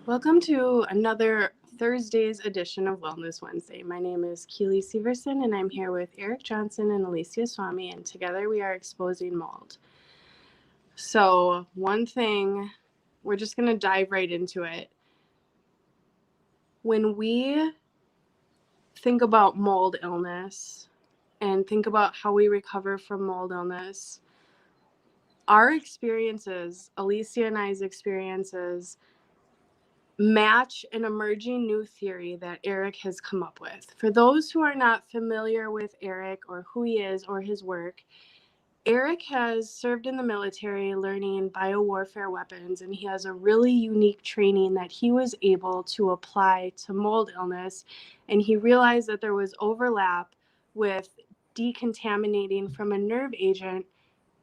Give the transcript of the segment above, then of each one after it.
Welcome to another Thursday's edition of Wellness Wednesday. My name is Keely Severson, and I'm here with Eric Johnson and Alicia Swami, and together we are exposing mold. So, one thing, we're just going to dive right into it. When we think about mold illness and think about how we recover from mold illness, our experiences, Alicia and I's experiences, match an emerging new theory that Eric has come up with. For those who are not familiar with Eric or who he is or his work, Eric has served in the military learning biowarfare weapons, and he has a really unique training that he was able to apply to mold illness. And he realized that there was overlap with decontaminating from a nerve agent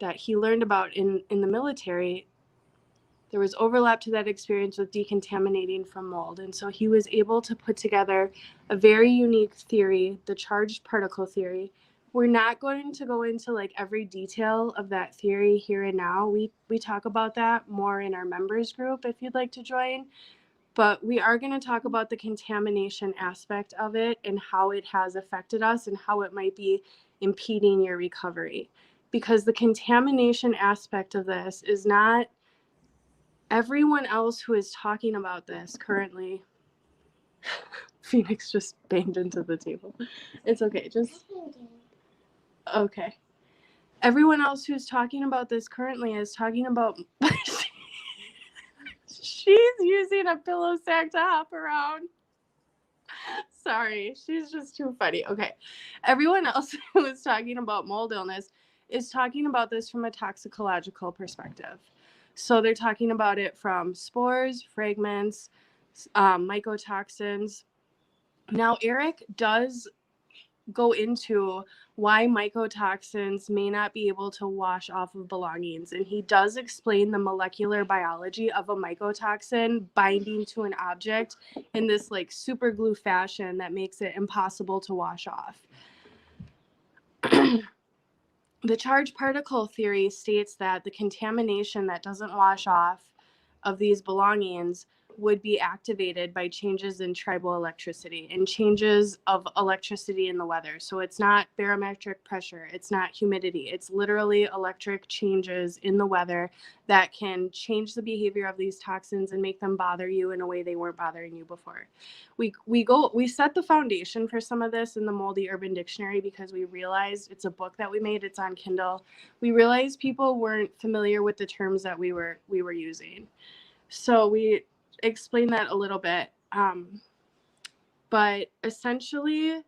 that he learned about in the military. There was overlap to that experience with decontaminating from mold. And so he was able to put together a very unique theory, the charged particle theory. We're not going to go into like every detail of that theory here and now. We talk about that more in our members group if you'd like to join. But we are going to talk about the contamination aspect of it and how it has affected us and how it might be impeding your recovery. Because the contamination aspect of this is not everyone else who is talking about this currently. Phoenix just banged into the table. It's okay, just okay. Everyone else who's talking about this currently is talking about she's using a pillow sack to hop around. Sorry, she's just too funny. Okay. Everyone else who is talking about mold illness is talking about this from a toxicological perspective. So they're talking about it from spores, fragments, mycotoxins. Now, Eric does go into why mycotoxins may not be able to wash off of belongings, and he does explain the molecular biology of a mycotoxin binding to an object in this like super glue fashion that makes it impossible to wash off. The charged particle theory states that the contamination that doesn't wash off of these belongings would be activated by changes in tribal electricity and changes of electricity in the weather. So it's not barometric pressure, it's not humidity, it's literally electric changes in the weather that can change the behavior of these toxins and make them bother you in a way they weren't bothering you before. We set the foundation for some of this in the Moldy Urban Dictionary because we realized it's a book that we made, it's on Kindle. We realized people weren't familiar with the terms that we were using. So we explain that a little bit. But essentially,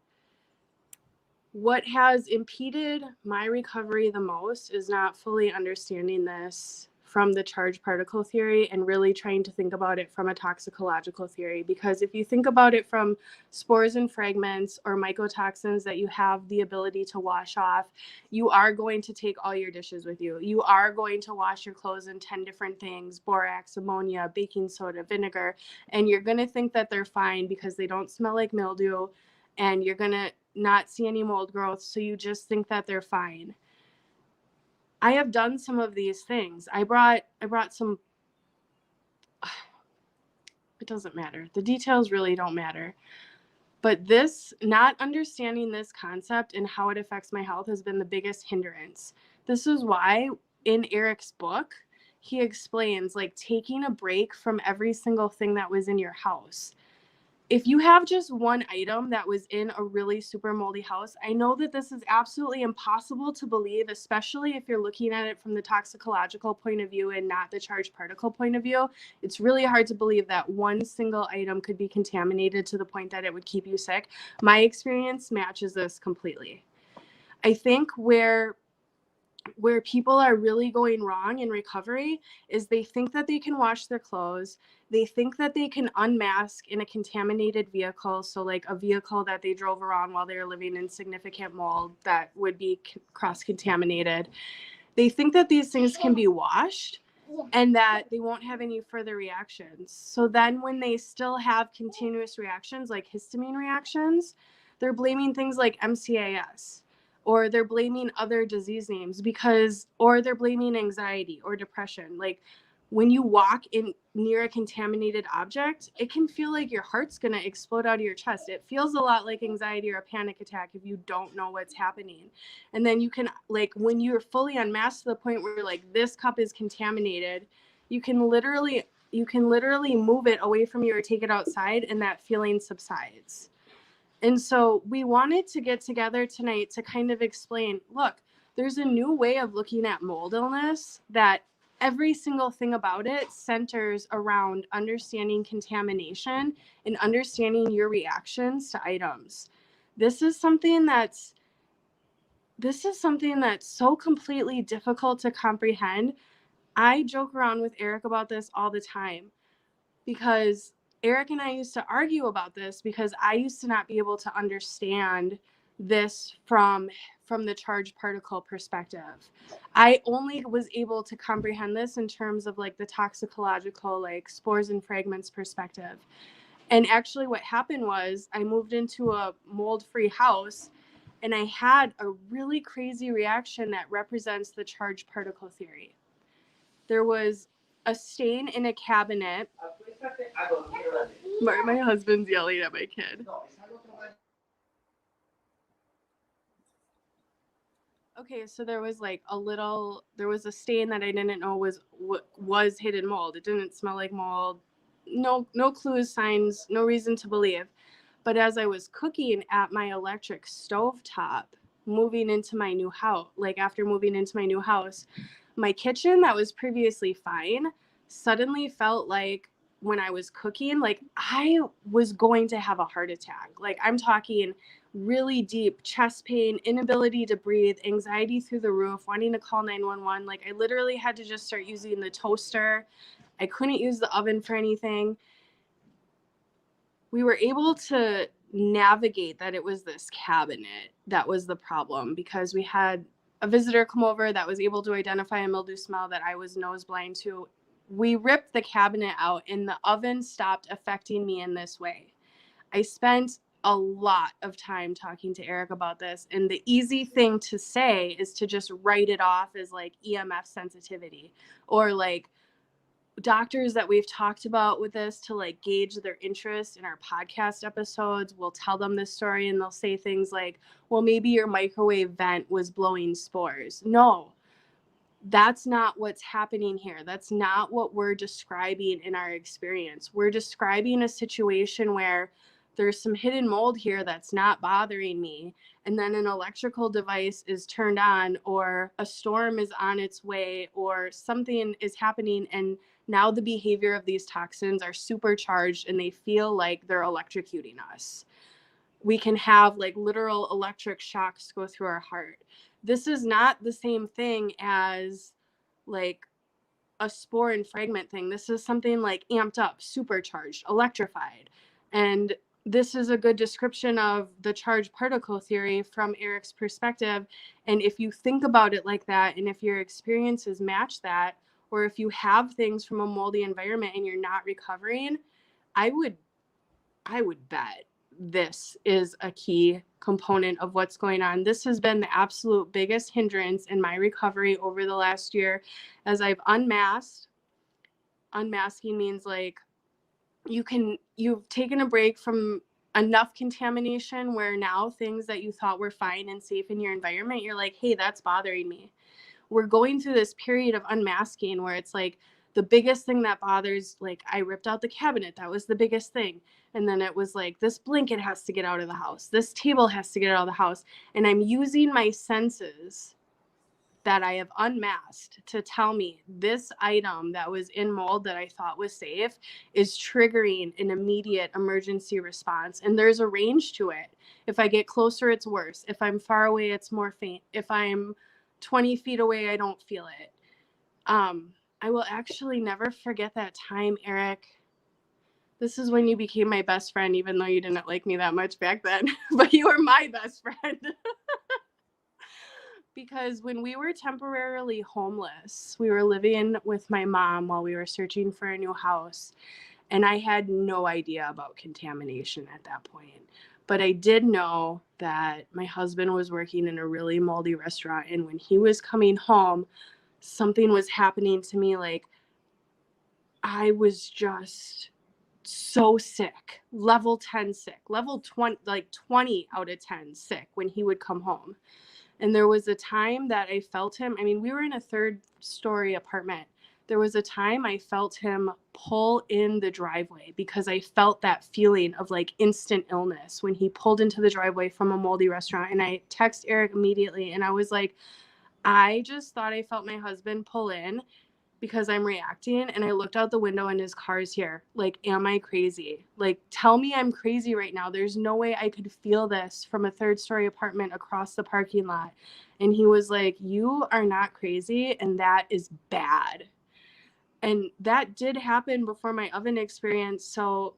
what has impeded my recovery the most is not fully understanding this from the charged particle theory and really trying to think about it from a toxicological theory. Because if you think about it from spores and fragments or mycotoxins that you have the ability to wash off, you are going to take all your dishes with you. You are going to wash your clothes in 10 different things: borax, ammonia, baking soda, vinegar, and you're going to think that they're fine because they don't smell like mildew, and you're going to not see any mold growth, so you just think that they're fine. I have done some of these things. I brought some, it doesn't matter. The details really don't matter. But this, not understanding this concept and how it affects my health has been the biggest hindrance. This is why in Eric's book, he explains like taking a break from every single thing that was in your house. If you have just one item that was in a really super moldy house, I know that this is absolutely impossible to believe, especially if you're looking at it from the toxicological point of view and not the charged particle point of view. It's really hard to believe that one single item could be contaminated to the point that it would keep you sick. My experience matches this completely. I think where people are really going wrong in recovery is they think that they can wash their clothes. They think that they can unmask in a contaminated vehicle. So like a vehicle that they drove around while they were living in significant mold that would be cross-contaminated. They think that these things can be washed and that they won't have any further reactions. So then when they still have continuous reactions like histamine reactions, they're blaming things like MCAS, or they're blaming other disease names or they're blaming anxiety or depression. Like when you walk in near a contaminated object, it can feel like your heart's going to explode out of your chest. It feels a lot like anxiety or a panic attack if you don't know what's happening. And then you can, like, when you're fully unmasked to the point where you're like, this cup is contaminated, you can literally move it away from you or take it outside, and that feeling subsides. And so we wanted to get together tonight to kind of explain, look, there's a new way of looking at mold illness that every single thing about it centers around understanding contamination and understanding your reactions to items. This is something that's so completely difficult to comprehend. I joke around with Eric about this all the time because Eric and I used to argue about this because I used to not be able to understand this from the charged particle perspective. I only was able to comprehend this in terms of like the toxicological, like spores and fragments perspective. And actually what happened was I moved into a mold-free house and I had a really crazy reaction that represents the charged particle theory. There was a stain in a cabinet. My husband's yelling at my kid. Okay, so there was a stain that I didn't know was hidden mold. It didn't smell like mold. No clues, signs, no reason to believe. But as I was cooking at my electric stovetop, moving into my new house, after moving into my new house, my kitchen that was previously fine suddenly felt like when I was cooking, like I was going to have a heart attack. Like I'm talking really deep chest pain, inability to breathe, anxiety through the roof, wanting to call 911. Like I literally had to just start using the toaster. I couldn't use the oven for anything. We were able to navigate that it was this cabinet that was the problem because we had a visitor come over that was able to identify a mildew smell that I was nose blind to. We ripped the cabinet out and the oven stopped affecting me in this way. I spent a lot of time talking to Eric about this, and the easy thing to say is to just write it off as like EMF sensitivity, or like doctors that we've talked about with this to like gauge their interest in our podcast episodes. We'll tell them this story and they'll say things like, well, maybe your microwave vent was blowing spores. No, that's not what's happening here. That's not what we're describing in our experience. We're describing a situation where there's some hidden mold here that's not bothering me, and then an electrical device is turned on, or a storm is on its way, or something is happening, and now the behavior of these toxins are supercharged and they feel like they're electrocuting us. We can have like literal electric shocks go through our heart. This is not the same thing as like a spore and fragment thing. This is something like amped up, supercharged, electrified. And this is a good description of the charged particle theory from Eric's perspective. And if you think about it like that, and if your experiences match that, or if you have things from a moldy environment and you're not recovering, I would bet this is a key component of what's going on. This has been the absolute biggest hindrance in my recovery over the last year as I've unmasked. Unmasking means like you've taken a break from enough contamination where now things that you thought were fine and safe in your environment, you're like, hey, that's bothering me. We're going through this period of unmasking where it's like the biggest thing that bothers, like I ripped out the cabinet, that was the biggest thing. And then it was like, this blanket has to get out of the house. This table has to get out of the house. And I'm using my senses that I have unmasked to tell me this item that was in mold that I thought was safe is triggering an immediate emergency response. And there's a range to it. If I get closer, it's worse. If I'm far away, it's more faint. If I'm 20 feet away, I don't feel it. I will actually never forget that time, Eric. This is when you became my best friend, even though you didn't like me that much back then, but you were my best friend. Because when we were temporarily homeless, we were living with my mom while we were searching for a new house, and I had no idea about contamination at that point. But I did know that my husband was working in a really moldy restaurant, and when he was coming home, something was happening to me. Like I was just so sick, level 10 sick, level 20, like 20 out of 10 sick when he would come home. And there was a time that I felt him. I mean, we were in a 3rd-story apartment. There was a time I felt him pull in the driveway because I felt that feeling of like instant illness when he pulled into the driveway from a moldy restaurant. And I text Eric immediately and I was like, I just thought I felt my husband pull in because I'm reacting, and I looked out the window and his car's here. Like, am I crazy? Like, tell me I'm crazy right now. There's no way I could feel this from a 3rd-story apartment across the parking lot. And he was like, you are not crazy, and that is bad. And that did happen before my oven experience. So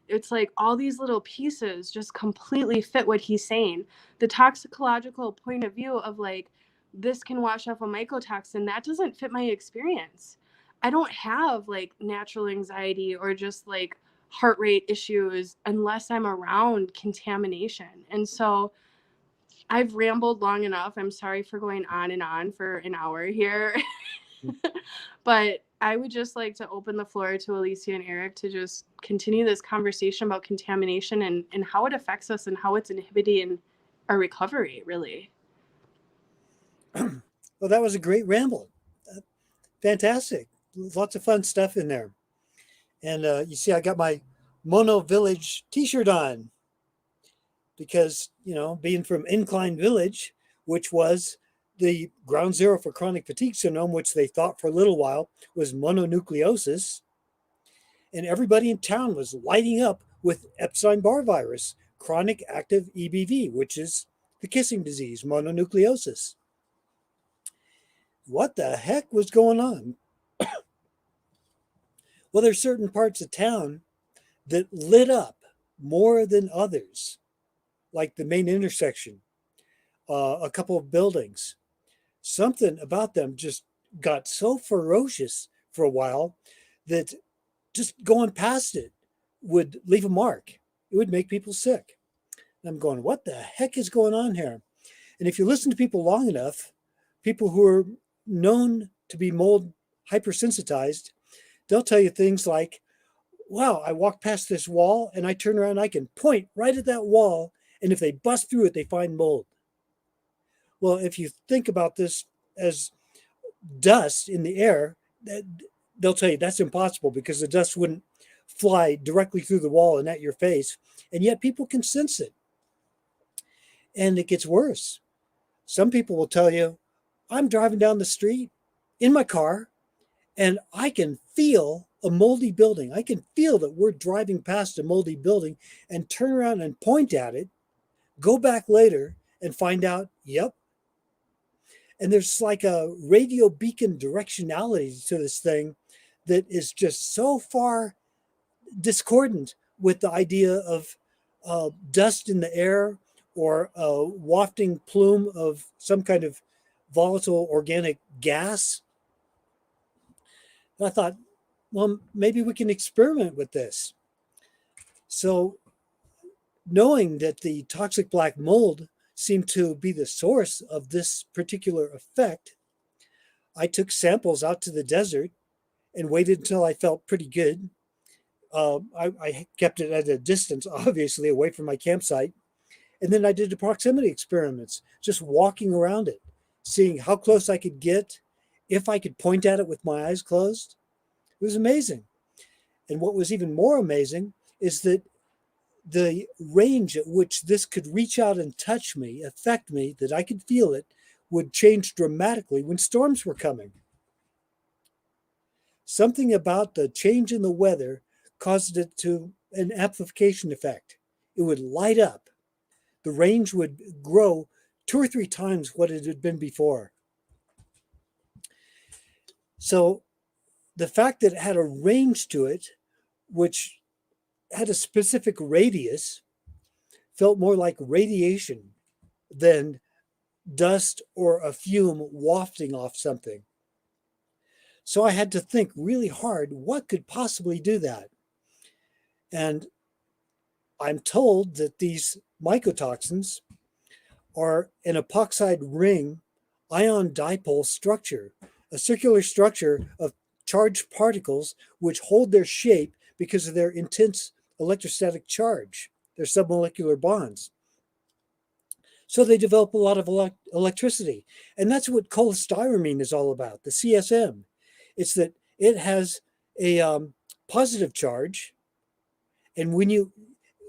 it's like all these little pieces just completely fit what he's saying. The toxicological point of view of like, this can wash off a mycotoxin, that doesn't fit my experience. I don't have like natural anxiety or just like heart rate issues unless I'm around contamination. And so I've rambled long enough. I'm sorry for going on and on for an hour here. But I would just like to open the floor to Alicia and Eric to just continue this conversation about contamination and how it affects us and how it's inhibiting our recovery, really. Well, that was a great ramble. Fantastic. Lots of fun stuff in there. And you see, I got my Mono Village t-shirt on because, you know, being from Incline Village, which was the ground zero for chronic fatigue syndrome, which they thought for a little while was mononucleosis. And everybody in town was lighting up with Epstein-Barr virus, chronic active EBV, which is the kissing disease, mononucleosis. What the heck was going on? Well, there's certain parts of town that lit up more than others, like the main intersection, a couple of buildings. Something about them just got so ferocious for a while that just going past it would leave a mark. It would make people sick. And I'm going, what the heck is going on here? And if you listen to people long enough, people who are known to be mold hypersensitized, they'll tell you things like, wow, I walk past this wall and I turn around and I can point right at that wall. And if they bust through it, they find mold. Well, if you think about this as dust in the air, they'll tell you that's impossible because the dust wouldn't fly directly through the wall and at your face. And yet people can sense it. And it gets worse. Some people will tell you, I'm driving down the street in my car and I can feel a moldy building. I can feel that we're driving past a moldy building and turn around and point at it, go back later and find out, yep. And there's like a radio beacon directionality to this thing that is just so far discordant with the idea of dust in the air or a wafting plume of some kind of volatile organic gas. And I thought, well, maybe we can experiment with this. So knowing that the toxic black mold seemed to be the source of this particular effect, I took samples out to the desert and waited until I felt pretty good. I kept it at a distance, obviously, away from my campsite. And then I did the proximity experiments, just walking around it, seeing how close I could get, if I could point at it with my eyes closed. It was amazing. And what was even more amazing is that the range at which this could reach out and touch me, affect me, that I could feel it, would change dramatically when storms were coming. Something about the change in the weather caused it to an amplification effect. It would light up. The range would grow 2 or 3 times what it had been before. So the fact that it had a range to it, which had a specific radius, felt more like radiation than dust or a fume wafting off something. So I had to think really hard, what could possibly do that? And I'm told that these mycotoxins are an epoxide ring ion dipole structure, a circular structure of charged particles which hold their shape because of their intense electrostatic charge, their submolecular bonds. So they develop a lot of electricity. And that's what cholestyramine is all about, the CSM. It's that it has a positive charge. And when you,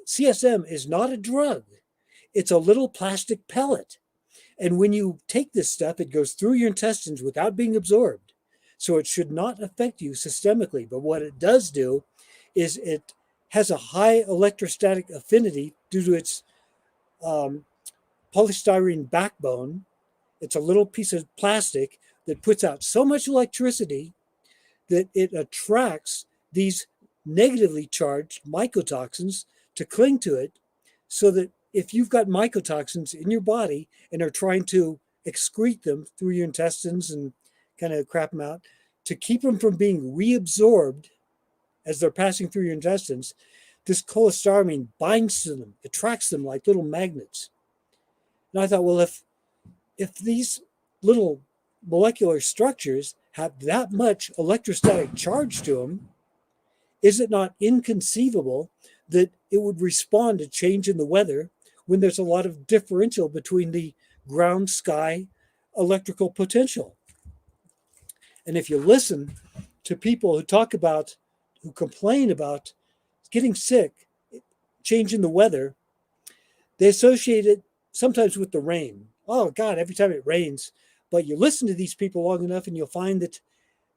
CSM is not a drug, it's a little plastic pellet. And when you take this stuff, it goes through your intestines without being absorbed. So it should not affect you systemically. But what it does do is it has a high electrostatic affinity due to its polystyrene backbone. It's a little piece of plastic that puts out so much electricity that it attracts these negatively charged mycotoxins to cling to it, so that if you've got mycotoxins in your body and are trying to excrete them through your intestines and kind of crap them out, to keep them from being reabsorbed as they're passing through your intestines, this cholestyramine binds to them, attracts them like little magnets. And I thought, well, if these little molecular structures have that much electrostatic charge to them, is it not inconceivable that it would respond to change in the weather when there's a lot of differential between the ground sky electrical potential? And if you listen to people who complain about getting sick, change in the weather, they associate it sometimes with the rain. Oh God, every time it rains. But you listen to these people long enough and you'll find that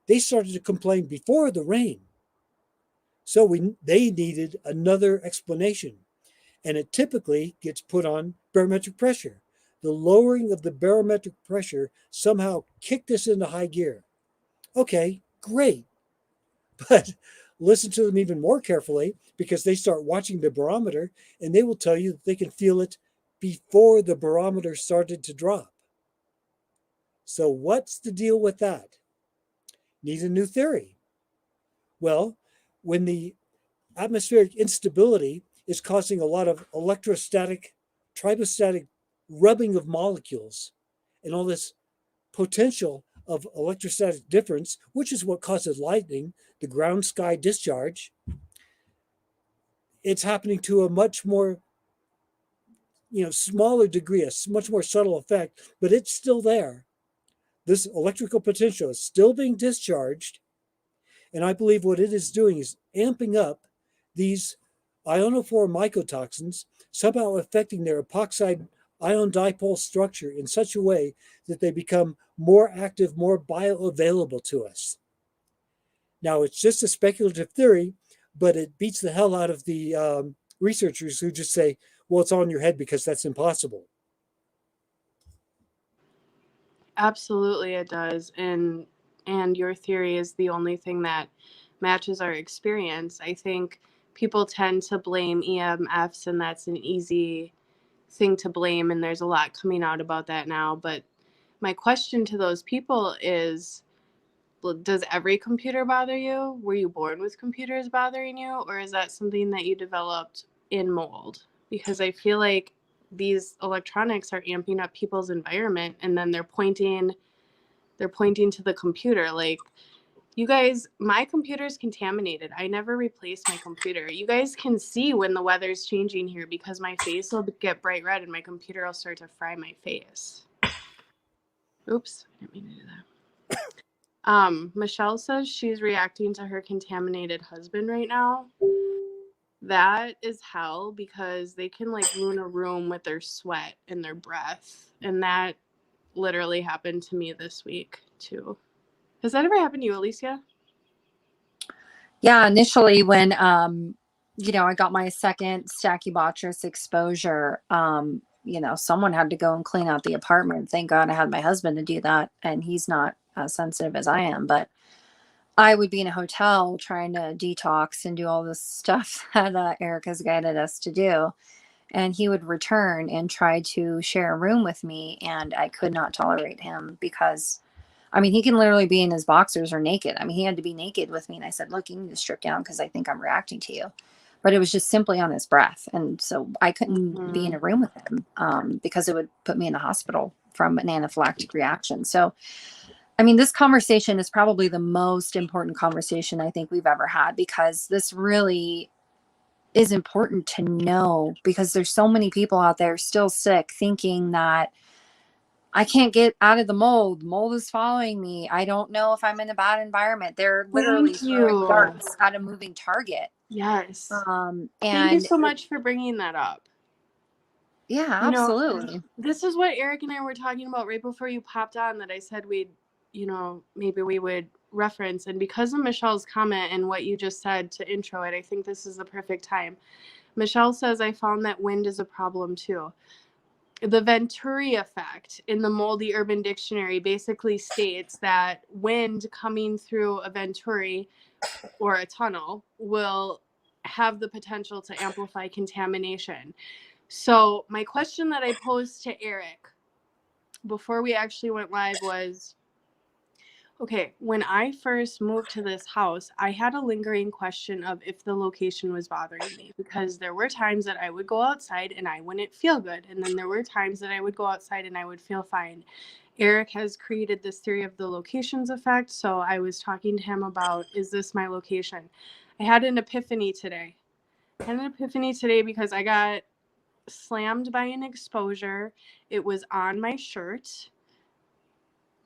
they started to complain before the rain. So they needed another explanation. And it typically gets put on barometric pressure. The lowering of the barometric pressure somehow kicked us into high gear. Okay, great. But listen to them even more carefully, because they start watching the barometer and they will tell you that they can feel it before the barometer started to drop. So what's the deal with that? Need a new theory. Well, when the atmospheric instability is causing a lot of electrostatic, tribostatic rubbing of molecules and all this potential of electrostatic difference, which is what causes lightning, the ground sky discharge, it's happening to a much more smaller degree, a much more subtle effect, but it's still there. This electrical potential is still being discharged. And I believe what it is doing is amping up these ionophore mycotoxins, somehow affecting their epoxide ion dipole structure in such a way that they become more active, more bioavailable to us. Now, it's just a speculative theory, but it beats the hell out of the researchers who just say, well, it's all in your head because that's impossible. Absolutely, it does. And your theory is the only thing that matches our experience. I think people tend to blame EMFs, and that's an easy thing to blame, and there's a lot coming out about that now. But my question to those people is, does every computer bother you? Were you born with computers bothering you, or is that something that you developed in mold? Because I feel like these electronics are amping up people's environment, and then they're pointing to the computer. Like, you guys, my computer's contaminated. I never replaced my computer. You guys can see when the weather's changing here, because my face will get bright red and my computer will start to fry my face. Oops, I didn't mean to do that. Michelle says she's reacting to her contaminated husband right now. That is hell, because they can ruin a room with their sweat and their breath. And that literally happened to me this week too. Has that ever happened to you, Alicia? Yeah, initially when I got my second Stachybotrys exposure, someone had to go and clean out the apartment. Thank God I had my husband to do that, and he's not as sensitive as I am. But I would be in a hotel trying to detox and do all this stuff that Erica's guided us to do. And he would return and try to share a room with me, and I could not tolerate him because, he can literally be in his boxers or naked. He had to be naked with me. And I said, look, you need to strip down because I think I'm reacting to you. But it was just simply on his breath. And so I couldn't be in a room with him because it would put me in the hospital from an anaphylactic reaction. So I mean, this conversation is probably the most important conversation I think we've ever had, because this really is important to know, because there's so many people out there still sick thinking that I can't get out of the mold. Mold is following me. I don't know if I'm in a bad environment. They're literally Thank throwing you. darts at a moving target. Yes. Thank you And so much for bringing that up. yeah, You know, absolutely. this is what Eric and I were talking about right before you popped on, that I said we'd, you know, maybe we would reference. And because of Michelle's comment and what you just said to intro it, I think this is the perfect time. Michelle says, I found that wind is a problem too. The Venturi effect in the Moldy Urban Dictionary basically states that wind coming through a Venturi or a tunnel will have the potential to amplify contamination. So my question that I posed to Eric before we actually went live was, okay, when I first moved to this house, I had a lingering question of if the location was bothering me, because there were times that I would go outside and I wouldn't feel good. And then there were times that I would go outside and I would feel fine. Eric has created this theory of the locations effect. So I was talking to him about, is this my location? I had an epiphany today. Because I got slammed by an exposure. It was on my shirt.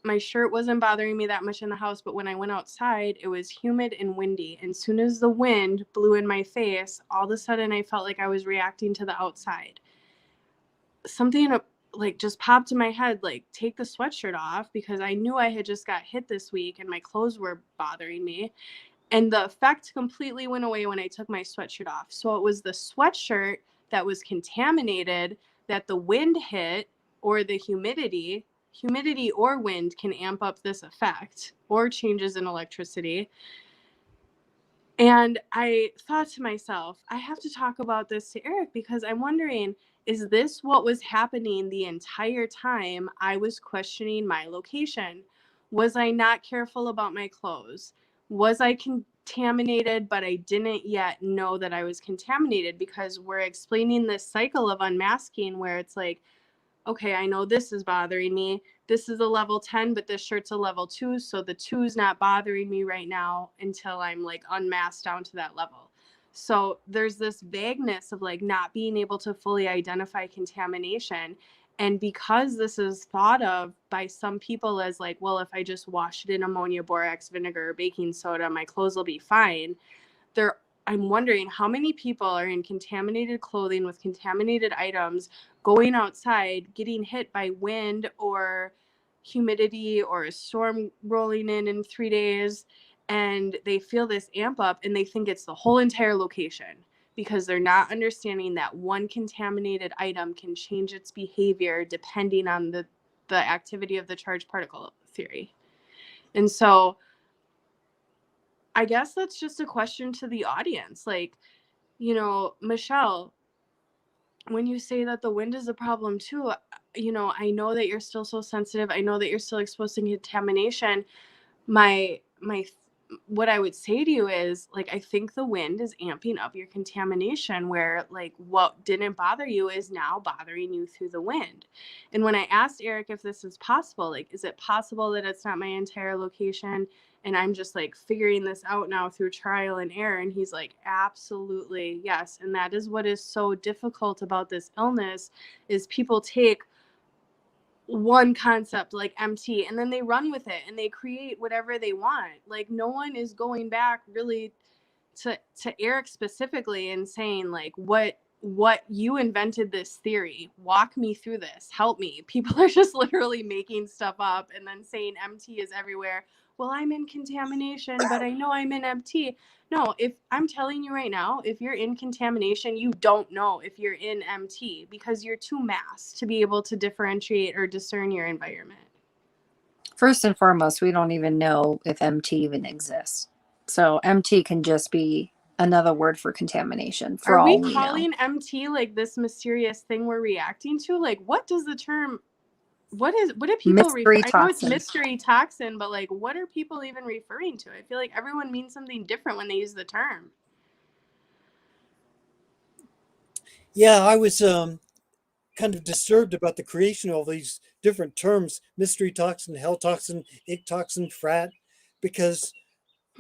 My shirt wasn't bothering me that much in the house, but when I went outside, it was humid and windy. And as soon as the wind blew in my face, all of a sudden I felt like I was reacting to the outside. Something like just popped in my head, like, take the sweatshirt off, because I knew I had just got hit this week and my clothes were bothering me. And the effect completely went away when I took my sweatshirt off. So it was the sweatshirt that was contaminated that the wind hit, or the humidity or wind can amp up this effect, or changes in electricity. And I thought to myself, I have to talk about this to Eric, because I'm wondering, is this what was happening the entire time I was questioning my location? Was I not careful about my clothes? Was I contaminated, but I didn't yet know that I was contaminated? Because we're explaining this cycle of unmasking where it's like, okay, I know this is bothering me. This is a level 10, but this shirt's a level 2. So the 2 is not bothering me right now until I'm like unmasked down to that level. So there's this vagueness of like not being able to fully identify contamination. And because this is thought of by some people as like, well, if I just wash it in ammonia, borax, vinegar, or baking soda, my clothes will be fine. I'm wondering how many people are in contaminated clothing with contaminated items, going outside, getting hit by wind or humidity or a storm rolling in 3 days, and they feel this amp up and they think it's the whole entire location, because they're not understanding that one contaminated item can change its behavior depending on the activity of the charged particle theory. And so I guess that's just a question to the audience. Like, you know, Michelle, when you say that the wind is a problem too, you know, I know that you're still so sensitive. I know that you're still exposed to contamination. My what I would say to you is, like, I think the wind is amping up your contamination, where like what didn't bother you is now bothering you through the wind. And when I asked Eric if this is possible, like, is it possible that it's not my entire location and I'm just like figuring this out now through trial and error, and he's like, absolutely yes. And that is what is so difficult about this illness, is people take one concept like MT and then they run with it and they create whatever they want. Like, no one is going back really to Eric specifically and saying like, what you invented this theory, walk me through this, help me. People are just literally making stuff up and then saying MT is everywhere. Well, I'm in contamination, but I know I'm in MT. No, if I'm telling you right now, if you're in contamination, you don't know if you're in MT, because you're too masked to be able to differentiate or discern your environment. First and foremost, we don't even know if MT even exists. So MT can just be another word for contamination for Are all we we know. calling MT like this mysterious thing we're reacting to? Like, what does the term, what do people refer? Mystery I know it's toxin. mystery toxin, but like, what are people even referring to? I feel like everyone means something different when they use the term. Yeah, I was kind of disturbed about the creation of all these different terms: mystery toxin, hell toxin, ick toxin, frat, because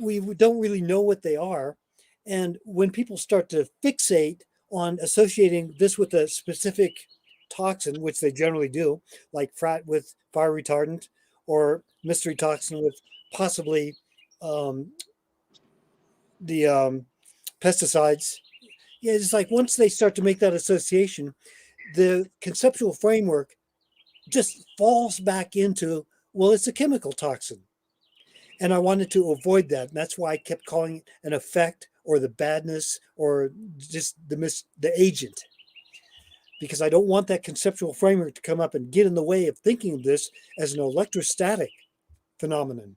we don't really know what they are. And when people start to fixate on associating this with a specific toxin, which they generally do, like frat with fire retardant or mystery toxin with possibly um, the pesticides, yeah, it's like once they start to make that association, the conceptual framework just falls back into, well, it's a chemical toxin. And I wanted to avoid that. And that's why I kept calling it an effect or the badness or just the agent, because I don't want that conceptual framework to come up and get in the way of thinking of this as an electrostatic phenomenon.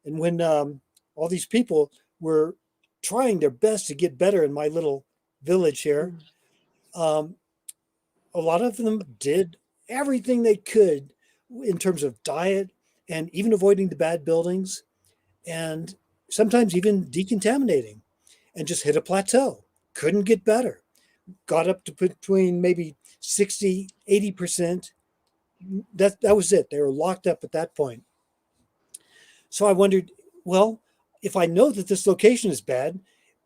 And when all these people were trying their best to get better in my little village here, um, a lot of them did everything they could in terms of diet and even avoiding the bad buildings and sometimes even decontaminating, and just hit a plateau. Couldn't get better. Got up to between maybe 60, 80%. That was it. They were locked up at that point. So I wondered, well, if I know that this location is bad,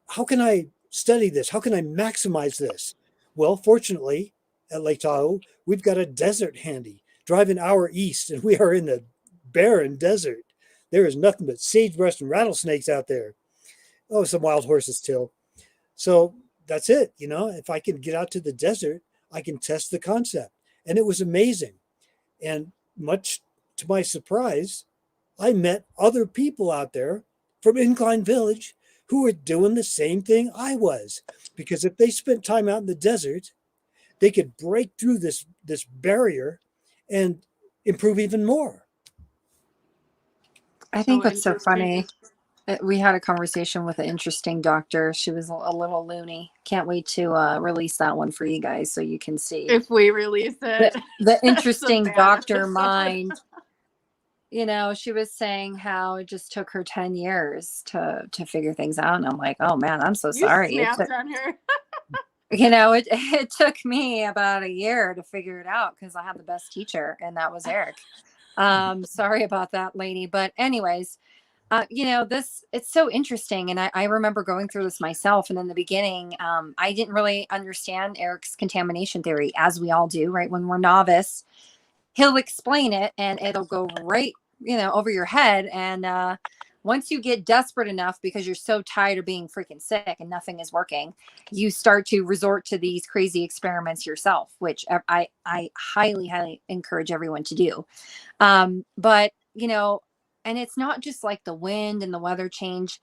how can I study this? How can I maximize this? Well, fortunately, at Lake Tahoe, we've got a desert handy. Drive an hour east, and we are in the barren desert. There is nothing but sagebrush and rattlesnakes out there. Oh, some wild horses too. So that's it. You know, if I can get out to the desert, I can test the concept. And it was amazing. And much to my surprise, I met other people out there from Incline Village who were doing the same thing I was. Because if they spent time out in the desert, they could break through this barrier and improve even more. I think So that's so funny. interesting. We had a conversation with an interesting doctor. She was a little loony. Can't wait to release that one for you guys so you can see If we release it, the that's a interesting bad doctor episode. mind. You know, she was saying how it just took her 10 years to figure things out. And I'm like, oh man, I'm so You sorry. snapped on her. It took me about a year to figure it out because I had the best teacher, and that was Eric. Sorry about that, lady. But anyways, this, it's so interesting. And I remember going through this myself. And in the beginning, I didn't really understand Eric's contamination theory, as we all do, right? When we're novice, he'll explain it and it'll go right, over your head. And once you get desperate enough because you're so tired of being freaking sick and nothing is working, you start to resort to these crazy experiments yourself, which I highly, highly encourage everyone to do. But, and it's not just like the wind and the weather change.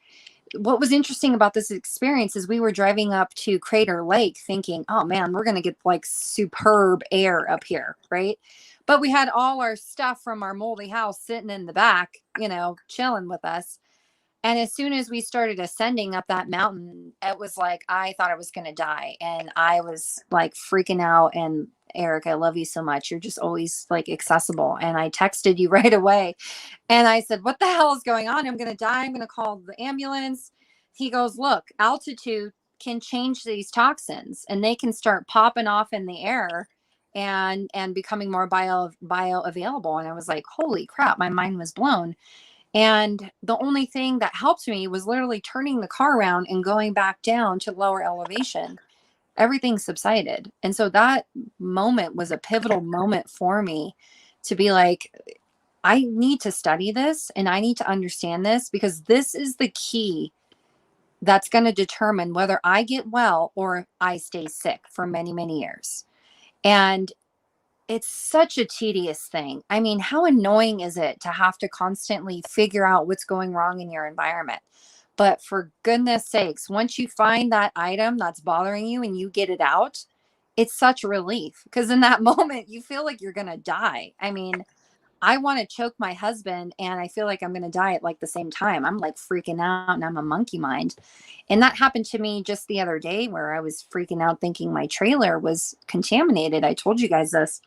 What was interesting about this experience is we were driving up to Crater Lake thinking, oh man, we're going to get like superb air up here, right? But we had all our stuff from our moldy house sitting in the back, chilling with us. And as soon as we started ascending up that mountain, it was like I thought I was going to die. And I was like freaking out. And Eric, I love you so much. You're just always like accessible. And I texted you right away. And I said, what the hell is going on? I'm going to die. I'm going to call the ambulance. He goes, look, altitude can change these toxins and they can start popping off in the air and becoming more bioavailable. And I was like, holy crap, my mind was blown. And the only thing that helped me was literally turning the car around and going back down to lower elevation. Everything subsided. And so that moment was a pivotal moment for me to be like, I need to study this and I need to understand this, because this is the key that's going to determine whether I get well or I stay sick for many, many years. And it's such a tedious thing. I mean, how annoying is it to have to constantly figure out what's going wrong in your environment? But for goodness sakes, once you find that item that's bothering you and you get it out, it's such a relief, because in that moment you feel like you're going to die. I mean, I want to choke my husband and I feel like I'm going to die at like the same time. I'm like freaking out and I'm a monkey mind. And that happened to me just the other day where I was freaking out thinking my trailer was contaminated. I told you guys this.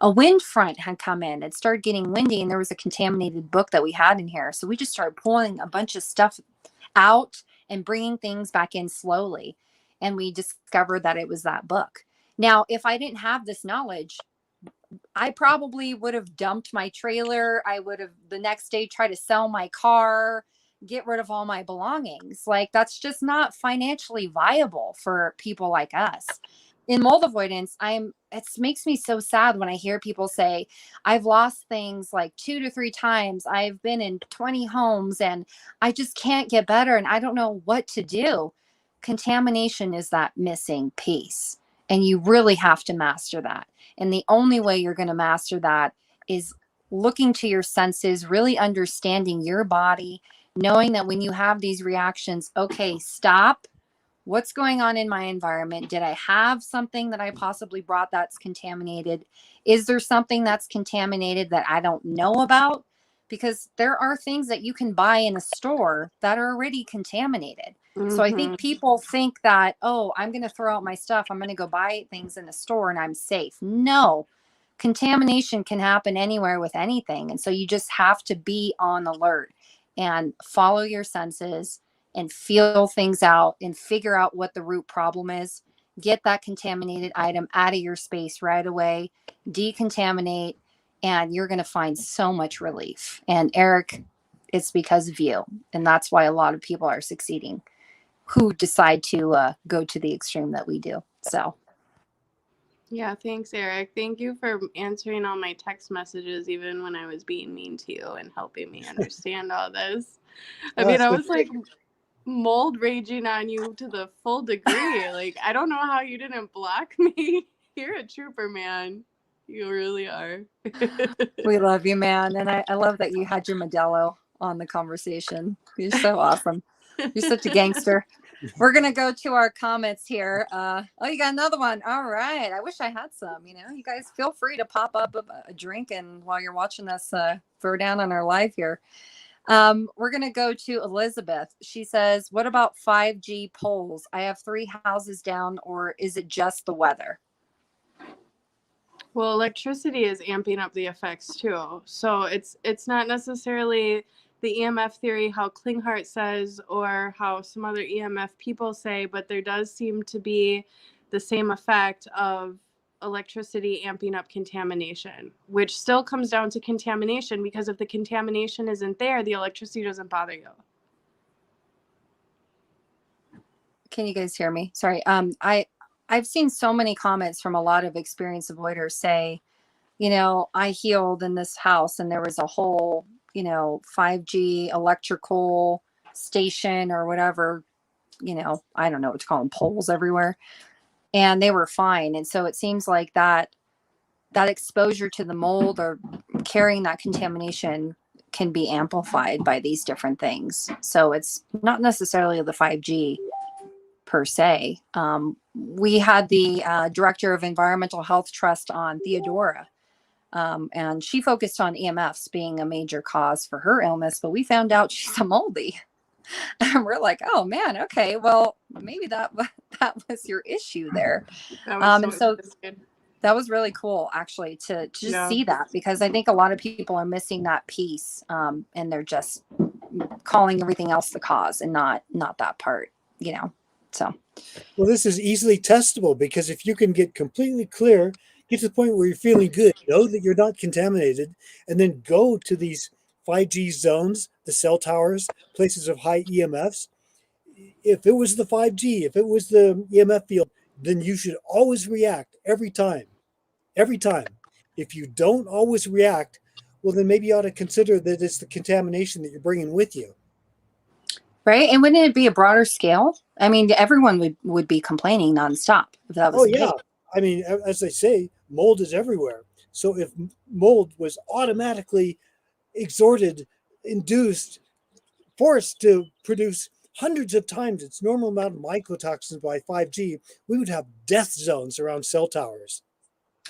A wind front had come in. It started getting windy and there was a contaminated book that we had in here. So we just started pulling a bunch of stuff out and bringing things back in slowly. And we discovered that it was that book. Now, if I didn't have this knowledge, I probably would have dumped my trailer. I would have the next day tried to sell my car, get rid of all my belongings. Like, that's just not financially viable for people like us. In mold avoidance, it makes me so sad when I hear people say, I've lost things like 2 to 3 times. I've been in 20 homes and I just can't get better and I don't know what to do. Contamination is that missing piece. And you really have to master that. And the only way you're going to master that is looking to your senses, really understanding your body, knowing that when you have these reactions, okay, stop. What's going on in my environment? Did I have something that I possibly brought that's contaminated? Is there something that's contaminated that I don't know about? Because there are things that you can buy in a store that are already contaminated. So I think people think that, oh, I'm going to throw out my stuff. I'm going to go buy things in a store and I'm safe. No, contamination can happen anywhere with anything. And so you just have to be on alert and follow your senses and feel things out and figure out what the root problem is. Get that contaminated item out of your space right away, decontaminate, and you're going to find so much relief. And Eric, it's because of you. And that's why a lot of people are succeeding who decide to go to the extreme that we do. So. Yeah, thanks, Eric. Thank you for answering all my text messages, even when I was being mean to you and helping me understand all this. I mean, I was like mold raging on you to the full degree. Like, I don't know how you didn't block me. You're a trooper, man. You really are. We love you, man. And I love that you had your Modelo on the conversation. You're so awesome. You're such a gangster. We're going to go to our comments here. Oh, you got another one. All right. I wish I had some. You guys feel free to pop up a drink and while you're watching us throw down on our live here. We're going to go to Elizabeth. She says, what about 5G poles? I have 3 houses down, or is it just the weather? Well, electricity is amping up the effects too. So it's not necessarily the EMF theory, how Klinghardt says, or how some other EMF people say, but there does seem to be the same effect of electricity amping up contamination, which still comes down to contamination, because if the contamination isn't there, the electricity doesn't bother you. Can you guys hear me? Sorry. I've seen so many comments from a lot of experienced avoiders say, I healed in this house and there was a whole, 5G electrical station or whatever, I don't know what to call them, poles everywhere. And they were fine. And so it seems like that exposure to the mold or carrying that contamination can be amplified by these different things. So it's not necessarily the 5G per se. We had the director of Environmental Health Trust on, Theodora, and she focused on EMFs being a major cause for her illness, but we found out she's a moldy. And we're like, oh man, okay, well, maybe that was your issue there. And so that was really cool, actually, to just see that, because I think a lot of people are missing that piece, and they're just calling everything else the cause and not that part, So, well, this is easily testable, because if you can get completely clear, get to the point where you're feeling good, know that you're not contaminated, and then go to these 5G zones, the cell towers, places of high EMFs. If it was the 5G, if it was the EMF field, then you should always react every time. Every time. If you don't always react, well, then maybe you ought to consider that it's the contamination that you're bringing with you. Right. And wouldn't it be a broader scale? I mean, everyone would be complaining nonstop if that was the case. I mean, as I say, mold is everywhere. So if mold was automatically exhorted, induced, forced to produce hundreds of times its normal amount of mycotoxins by 5G, we would have death zones around cell towers.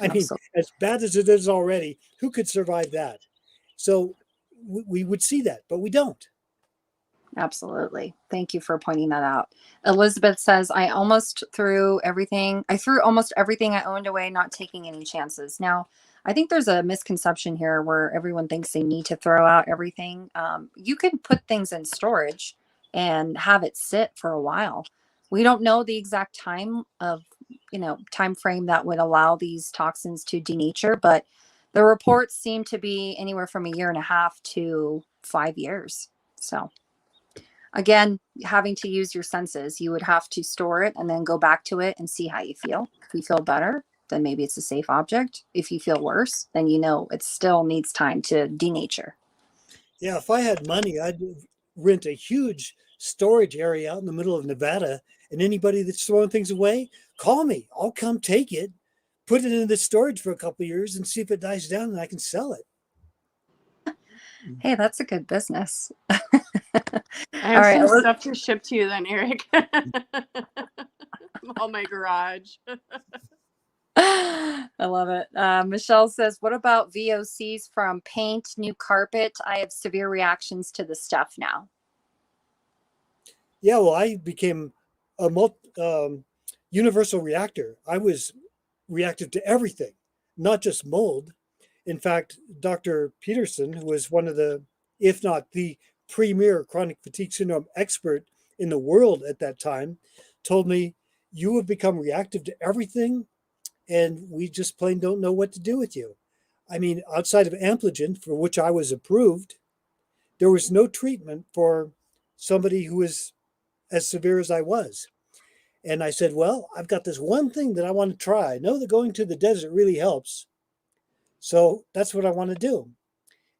I mean, as bad as it is already, who could survive that? So we would see that, but we don't. Absolutely. Thank you for pointing that out. Elizabeth says, I threw almost everything I owned away, not taking any chances. Now, I think there's a misconception here where everyone thinks they need to throw out everything. You can put things in storage and have it sit for a while. We don't know the exact time of time frame that would allow these toxins to denature, but the reports seem to be anywhere from 1.5 years to 5 years. So again, having to use your senses, you would have to store it and then go back to it and see how you feel. If you feel better, then maybe it's a safe object. If you feel worse, then it still needs time to denature. Yeah, if I had money, I'd rent a huge storage area out in the middle of Nevada, and anybody that's throwing things away, call me. I'll come take it, put it in the storage for a couple of years, and see if it dies down, and I can sell it. Hey, that's a good business. I All have right. some stuff to ship to you then, Eric. All my garage. I love it. Michelle says, what about VOCs from paint, new carpet? I have severe reactions to the stuff now. Yeah, well, I became a universal reactor. I was reactive to everything, not just mold. In fact, Dr. Peterson, who was one of the, if not the premier chronic fatigue syndrome expert in the world at that time, told me, you have become reactive to everything, and we just plain don't know what to do with you. I mean, outside of Ampligen, for which I was approved, there was no treatment for somebody who was as severe as I was. And I said, well, I've got this one thing that I want to try. I know that going to the desert really helps. So that's what I want to do.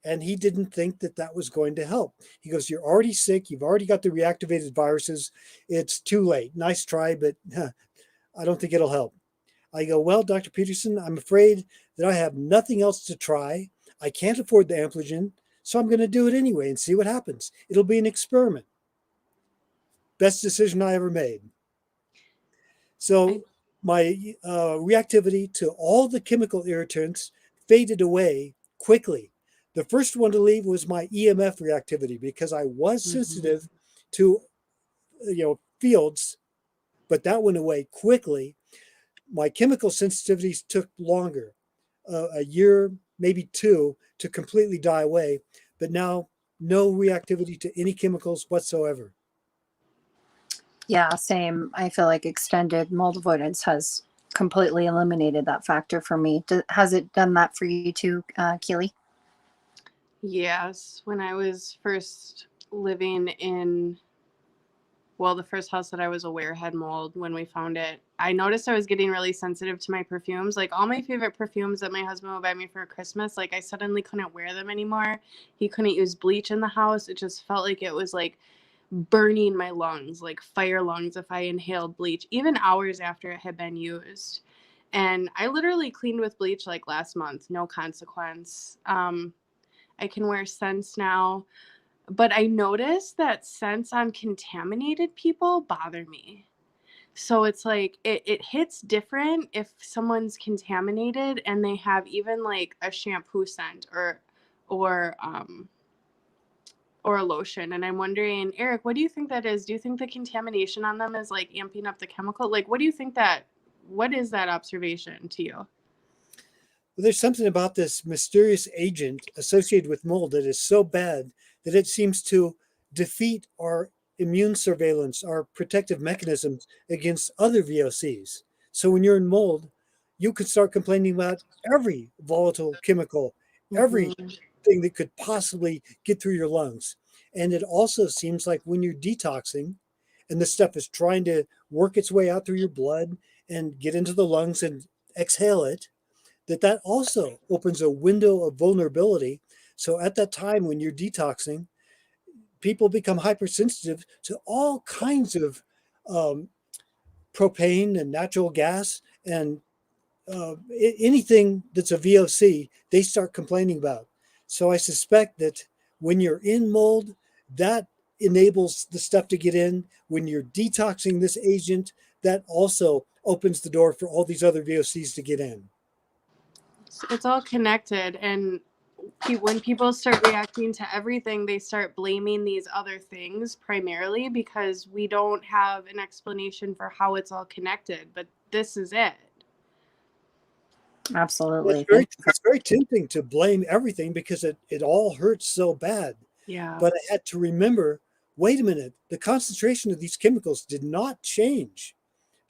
And he didn't think that that was going to help. He goes, you're already sick. You've already got the reactivated viruses. It's too late. Nice try, but I don't think it'll help. I go, well, Dr. Peterson, I'm afraid that I have nothing else to try. I can't afford the Ampligen, so I'm going to do it anyway and see what happens. It'll be an experiment. Best decision I ever made. So my reactivity to all the chemical irritants faded away quickly. The first one to leave was my EMF reactivity because I was sensitive to fields, but that went away quickly. My chemical sensitivities took longer, a year, maybe 2, to completely die away. But now, no reactivity to any chemicals whatsoever. Yeah, same. I feel like extended mold avoidance has completely eliminated that factor for me. Has it done that for you too, Keely? Yes. When I was first living in, well, the first house that I was aware had mold when we found it, I noticed I was getting really sensitive to my perfumes. Like all my favorite perfumes that my husband would buy me for Christmas, like I suddenly couldn't wear them anymore. He couldn't use bleach in the house. It just felt like it was like burning my lungs, like fire lungs, if I inhaled bleach, even hours after it had been used. And I literally cleaned with bleach like last month, no consequence. I can wear scents now, but I noticed that scents on contaminated people bother me. So it's like it hits different if someone's contaminated and they have even like a shampoo scent or a lotion. And I'm wondering, Eric, what do you think that is? Do you think the contamination on them is like amping up the chemical? Like, what do you think what is that observation to you? Well, there's something about this mysterious agent associated with mold that is so bad that it seems to defeat our immune surveillance, our protective mechanisms against other VOCs. So when you're in mold, you could start complaining about every volatile chemical, everything that could possibly get through your lungs. And it also seems like when you're detoxing and the stuff is trying to work its way out through your blood and get into the lungs and exhale it, that also opens a window of vulnerability. So at that time when you're detoxing, people become hypersensitive to all kinds of propane and natural gas and anything that's a VOC, they start complaining about. So I suspect that when you're in mold, that enables the stuff to get in. When you're detoxing this agent, that also opens the door for all these other VOCs to get in. It's all connected, and when people start reacting to everything, they start blaming these other things primarily because we don't have an explanation for how it's all connected, but this is it. Absolutely. It's very tempting to blame everything because it all hurts so bad. Yeah. But I had to remember, wait a minute, the concentration of these chemicals did not change.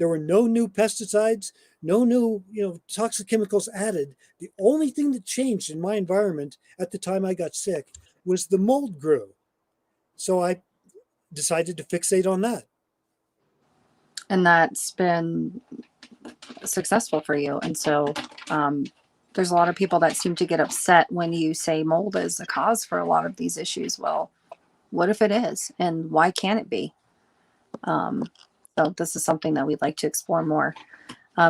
There were no new pesticides, no new, toxic chemicals added. The only thing that changed in my environment at the time I got sick was the mold grew. So I decided to fixate on that. And that's been successful for you. And so there's a lot of people that seem to get upset when you say mold is the cause for a lot of these issues. Well, what if it is? And why can't it be? So this is something that we'd like to explore more.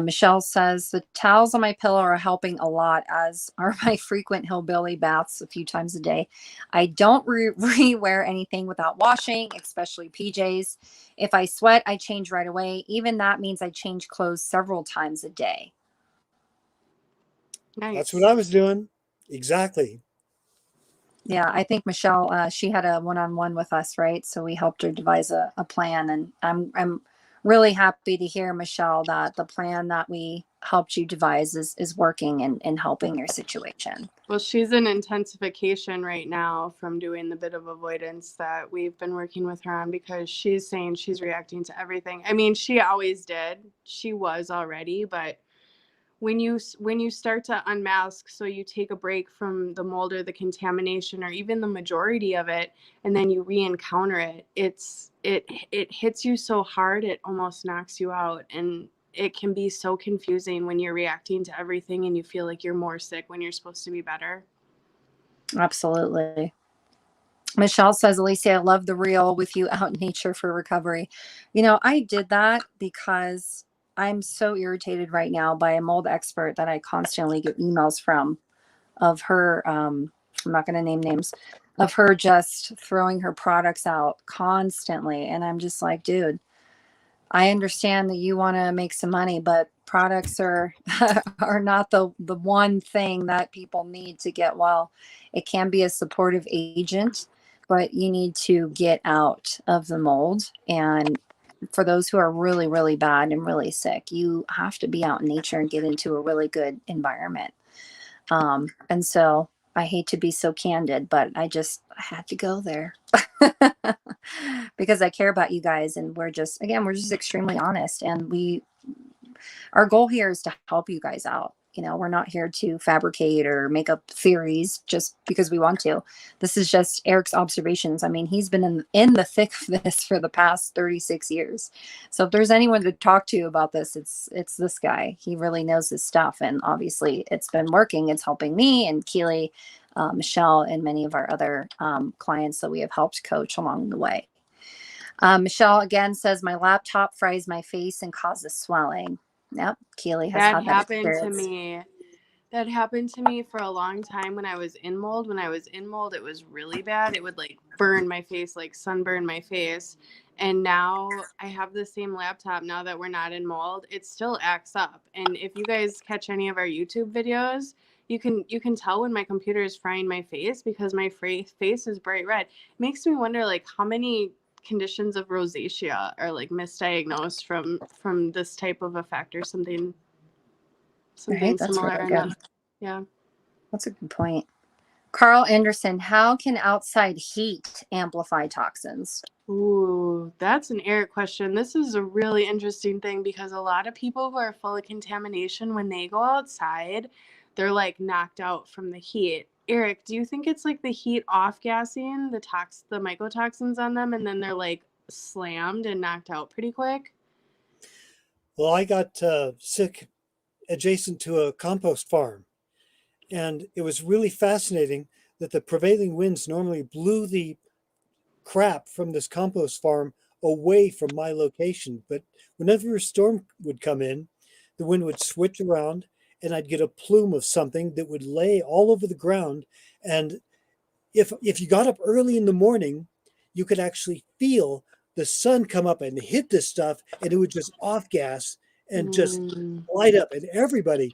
Michelle says, the towels on my pillow are helping a lot, as are my frequent hillbilly baths a few times a day. I don't re-wear anything without washing, especially PJs. If I sweat, I change right away. Even that means I change clothes several times a day. Nice. That's what I was doing. Exactly. Yeah, I think Michelle, she had a one-on-one with us, right? So we helped her devise a plan, and I'm really happy to hear, Michelle, that the plan that we helped you devise is working and helping your situation. Well, she's in intensification right now from doing the bit of avoidance that we've been working with her on, because she's saying she's reacting to everything. I mean, she always did. She was already, but when you start to unmask, so you take a break from the mold or the contamination or even the majority of it, and then you re-encounter it, it hits you so hard it almost knocks you out. And it can be so confusing when you're reacting to everything and you feel like you're more sick when you're supposed to be better. Absolutely. Michelle says, Alicia, I love the reel with you out in nature for recovery. I did that because I'm so irritated right now by a mold expert that I constantly get emails from, of her, I'm not going to name names, of her just throwing her products out constantly. And I'm just like, dude, I understand that you want to make some money, but products are are not the one thing that people need to get well. It can be a supportive agent, but you need to get out of the mold. And for those who are really, really bad and really sick, you have to be out in nature and get into a really good environment. And so I hate to be so candid, but I had to go there because I care about you guys. And we're just extremely honest. And our goal here is to help you guys out. We're not here to fabricate or make up theories just because we want to. This is just Eric's observations. I mean, he's been in the thick of this for the past 36 years. So if there's anyone to talk to about this, it's this guy. He really knows his stuff. And obviously it's been working. It's helping me and Keely, Michelle, and many of our other clients that we have helped coach along the way. Michelle again says, my laptop fries my face and causes swelling. Yep, Keely has had that happened experience. to me. That happened to me for a long time when I was in mold. When I was in mold, it was really bad. It would like burn my face, like sunburn my face. And now I have the same laptop. Now that we're not in mold, it still acts up. And if you guys catch any of our YouTube videos, you can tell when my computer is frying my face, because my face is bright red. It makes me wonder, like, how many conditions of rosacea are like misdiagnosed from this type of effect or something Right, that's similar. really good. Yeah. That's a good point. Carl Anderson, how can outside heat amplify toxins? Ooh, that's an Eric question. This is a really interesting thing, because a lot of people who are full of contamination, when they go outside, they're like knocked out from the heat. Eric, do you think it's like the heat off gassing the mycotoxins on them, and then they're like slammed and knocked out pretty quick? Well, I got sick adjacent to a compost farm, and it was really fascinating that the prevailing winds normally blew the crap from this compost farm away from my location. But whenever a storm would come in, the wind would switch around and I'd get a plume of something that would lay all over the ground. And if you got up early in the morning, you could actually feel the sun come up and hit this stuff, and it would just off gas and just light up. And everybody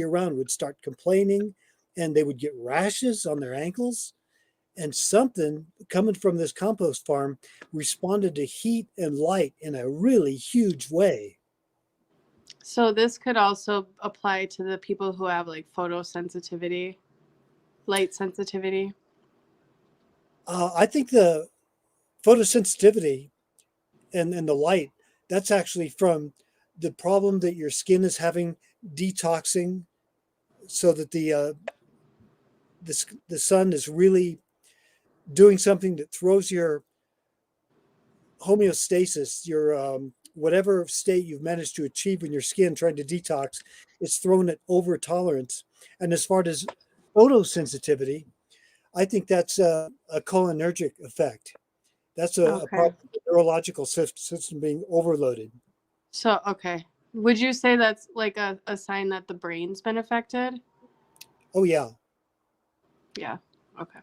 around would start complaining, and they would get rashes on their ankles. And something coming from this compost farm responded to heat and light in a really huge way. So this could also apply to the people who have like photosensitivity, light sensitivity. I think the photosensitivity and the light, that's actually from the problem that your skin is having detoxing, so that the sun is really doing something that throws your homeostasis, your whatever state you've managed to achieve in your skin trying to detox, it's thrown at over tolerance. And as far as photosensitivity, I think that's a cholinergic effect. That's a Okay. problem with the neurological system being overloaded. So, okay. Would you say that's like a sign that the brain's been affected? Oh, yeah. Yeah. Okay.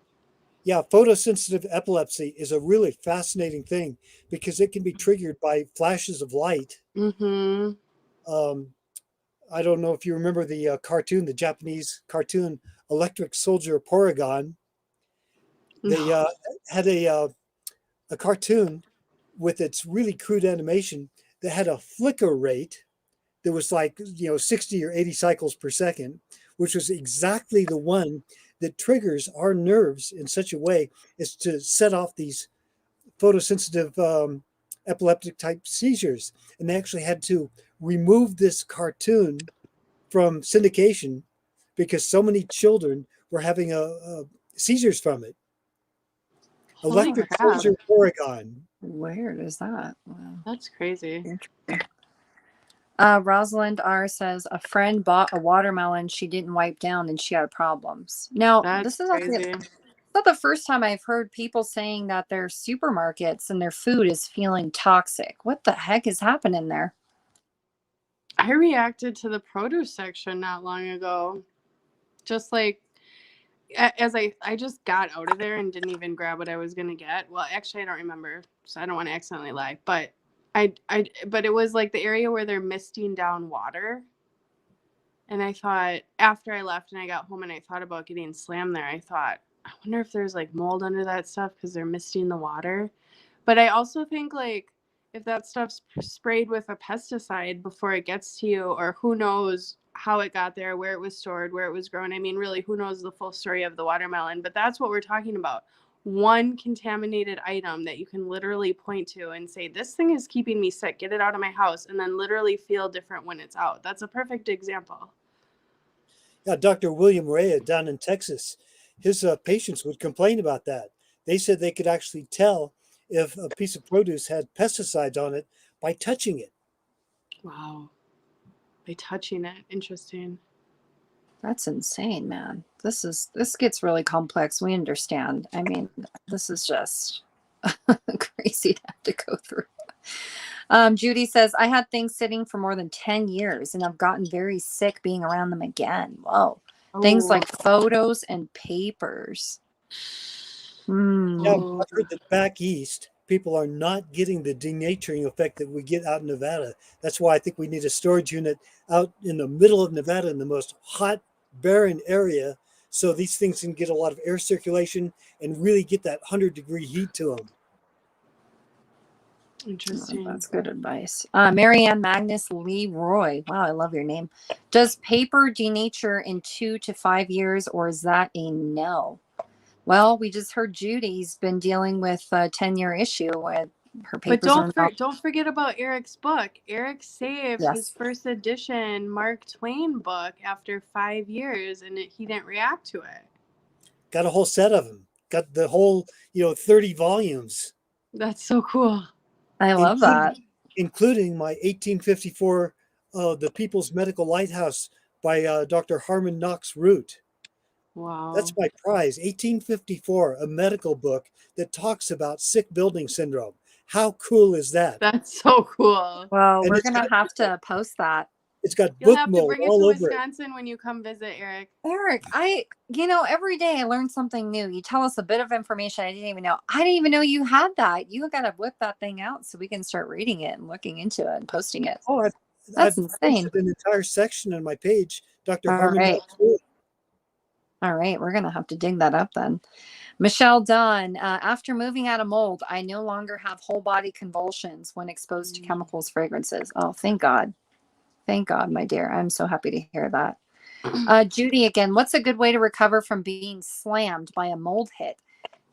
Yeah, photosensitive epilepsy is a really fascinating thing because it can be triggered by flashes of light. Mm-hmm. Um, I don't know if you remember the cartoon, the Japanese cartoon Electric Soldier Porygon. They No. had a cartoon with its really crude animation that had a flicker rate that was like 60 or 80 cycles per second, which was exactly the one that triggers our nerves in such a way as to set off these photosensitive epileptic type seizures. And they actually had to remove this cartoon from syndication because so many children were having seizures from it. Holy Electric crap. Soldier Oregon. Weird is that? Wow. That's crazy. Rosalind R says a friend bought a watermelon she didn't wipe down and she had problems. Now, That's this is crazy. not the first time I've heard people saying that their supermarkets and their food is feeling toxic. What the heck is happening there? I reacted to the produce section not long ago. Just like as I just got out of there and didn't even grab what I was gonna get. Well, actually, I don't remember, so I don't want to accidentally lie. But but it was like the area where they're misting down water. And I thought after I left and I got home and I thought about getting slammed there, I thought, I wonder if there's like mold under that stuff because they're misting the water. But I also think like if that stuff's sprayed with a pesticide before it gets to you, or who knows how it got there, where it was stored, where it was grown. I mean, really, who knows the full story of the watermelon? But that's what we're talking about. One contaminated item that you can literally point to and say, this thing is keeping me sick, get it out of my house, and then literally feel different when it's out. That's a perfect example. Yeah, Dr. William Rea down in Texas, his patients would complain about that. They said they could actually tell if a piece of produce had pesticides on it by touching it. Wow. By touching it. Interesting. That's insane, man. This gets really complex. We understand. I mean, this is just crazy to have to go through. Judy says, I had things sitting for more than 10 years and I've gotten very sick being around them again. Whoa. Things like photos and papers. Yeah, I've heard that back east, people are not getting the denaturing effect that we get out in Nevada. That's why I think we need a storage unit out in the middle of Nevada in the most hot, barren area, so these things can get a lot of air circulation and really get that 100-degree heat to them. Interesting. Oh, that's good advice. Marianne Magnus Leroy. Wow, I love your name. Does paper denature in 2 to 5 years, or is that a no? Well, we just heard Judy's been dealing with a 10-year issue with her papers. But don't forget about Eric's book. Eric saved his first edition Mark Twain book after 5 years, and he didn't react to it. Got a whole set of them. Got the whole, 30 volumes. That's so cool. I love that. Including my 1854, The People's Medical Lighthouse by Dr. Harmon Knox Root. Wow. That's my prize. 1854, a medical book that talks about sick building syndrome. How cool is that? That's so cool. Well, we're going to have to post that. It's got You'll book have to mold bring it all to over Wisconsin when you come visit, Eric. Eric, every day I learn something new. You tell us a bit of information I didn't even know. I didn't even know you had that. You got to whip that thing out so we can start reading it and looking into it and posting it. Oh, that's I've insane. posted an entire section on my page, Dr. All Harmon right. Knox Root. All right, we're going to have to dig that up then. Michelle Dunn, after moving out of mold, I no longer have whole body convulsions when exposed to chemicals, fragrances. Oh, thank God. Thank God, my dear. I'm so happy to hear that. Judy, again, what's a good way to recover from being slammed by a mold hit?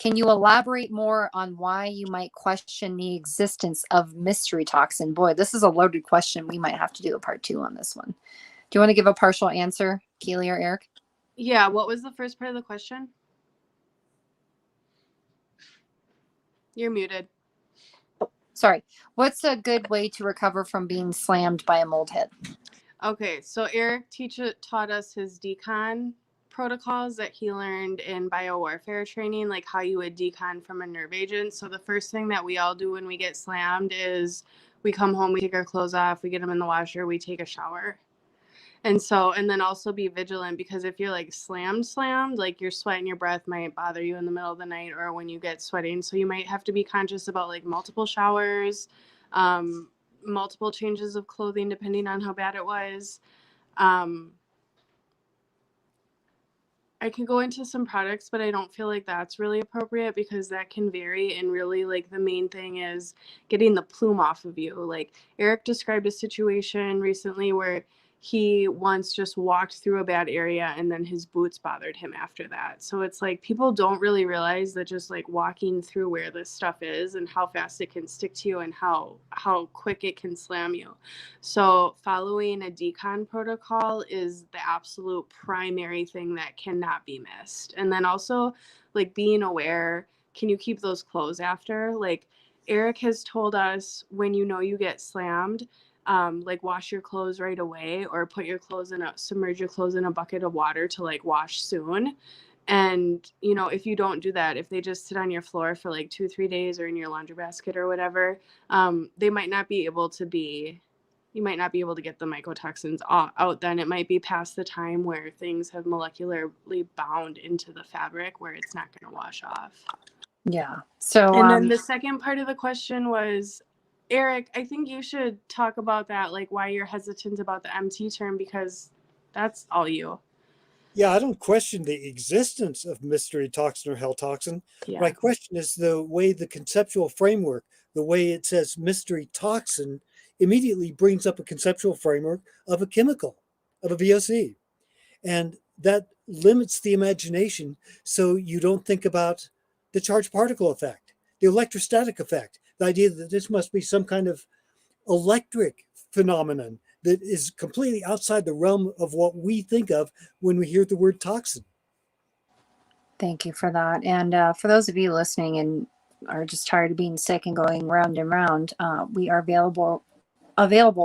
Can you elaborate more on why you might question the existence of mystery toxin? Boy, this is a loaded question. We might have to do a part 2 on this one. Do you want to give a partial answer, Keely or Eric? Yeah, what was the first part of the question? You're muted. Sorry. What's a good way to recover from being slammed by a mold hit? Okay, so Eric taught us his decon protocols that he learned in biowarfare training, like how you would decon from a nerve agent. So the first thing that we all do when we get slammed is we come home, we take our clothes off, we get them in the washer, we take a shower. And then also be vigilant, because if you're like slammed, like your sweat and your breath might bother you in the middle of the night or when you get sweating. So you might have to be conscious about like multiple showers, multiple changes of clothing, depending on how bad it was. I could go into some products, but I don't feel like that's really appropriate because that can vary. And really, like, the main thing is getting the plume off of you. Like, Eric described a situation recently where he once just walked through a bad area and then his boots bothered him after that. So it's like people don't really realize that just like walking through where this stuff is and how fast it can stick to you and how quick it can slam you. So following a decon protocol is the absolute primary thing that cannot be missed. And then also like being aware, can you keep those clothes after? Like Eric has told us, when you know you get slammed, like wash your clothes right away, or submerge your clothes in a bucket of water to like wash soon. And, you know, if you don't do that, if they just sit on your floor for like 2-3 days or in your laundry basket or whatever, they might not be able to you might not be able to get the mycotoxins out then. It might be past the time where things have molecularly bound into the fabric where it's not going to wash off. Yeah. So, and then the second part of the question was, Eric, I think you should talk about that, like why you're hesitant about the MT term, because that's all you. Yeah, I don't question the existence of mystery toxin or hell toxin. Yeah. My question is the way the conceptual framework, the way it says mystery toxin, immediately brings up a conceptual framework of a chemical, of a VOC. And that limits the imagination, so you don't think about the charged particle effect, the electrostatic effect, the idea that this must be some kind of electric phenomenon that is completely outside the realm of what we think of when we hear the word toxin. Thank you for that. And for those of you listening and are just tired of being sick and going round and round, we are available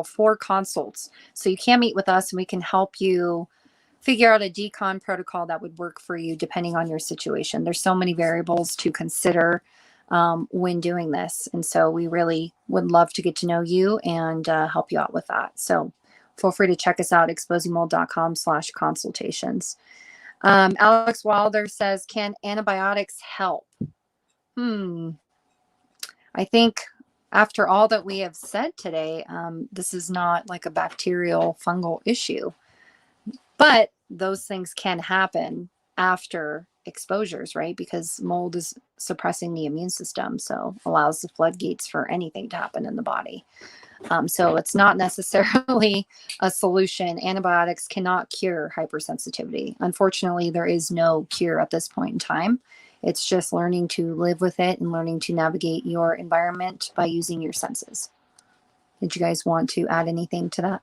for consults. So you can meet with us and we can help you figure out a decon protocol that would work for you depending on your situation. There's so many variables to consider when doing this. And so we really would love to get to know you and help you out with that. So feel free to check us out, exposingmold.com/consultations. Alex Wilder says, can antibiotics help? I think after all that we have said today, this is not like a bacterial fungal issue, but those things can happen after exposures, right? Because mold is suppressing the immune system, so allows the floodgates for anything to happen in the body. So it's not necessarily a solution. Antibiotics cannot cure hypersensitivity. Unfortunately, there is no cure at this point in time. It's just learning to live with it and learning to navigate your environment by using your senses. Did you guys want to add anything to that?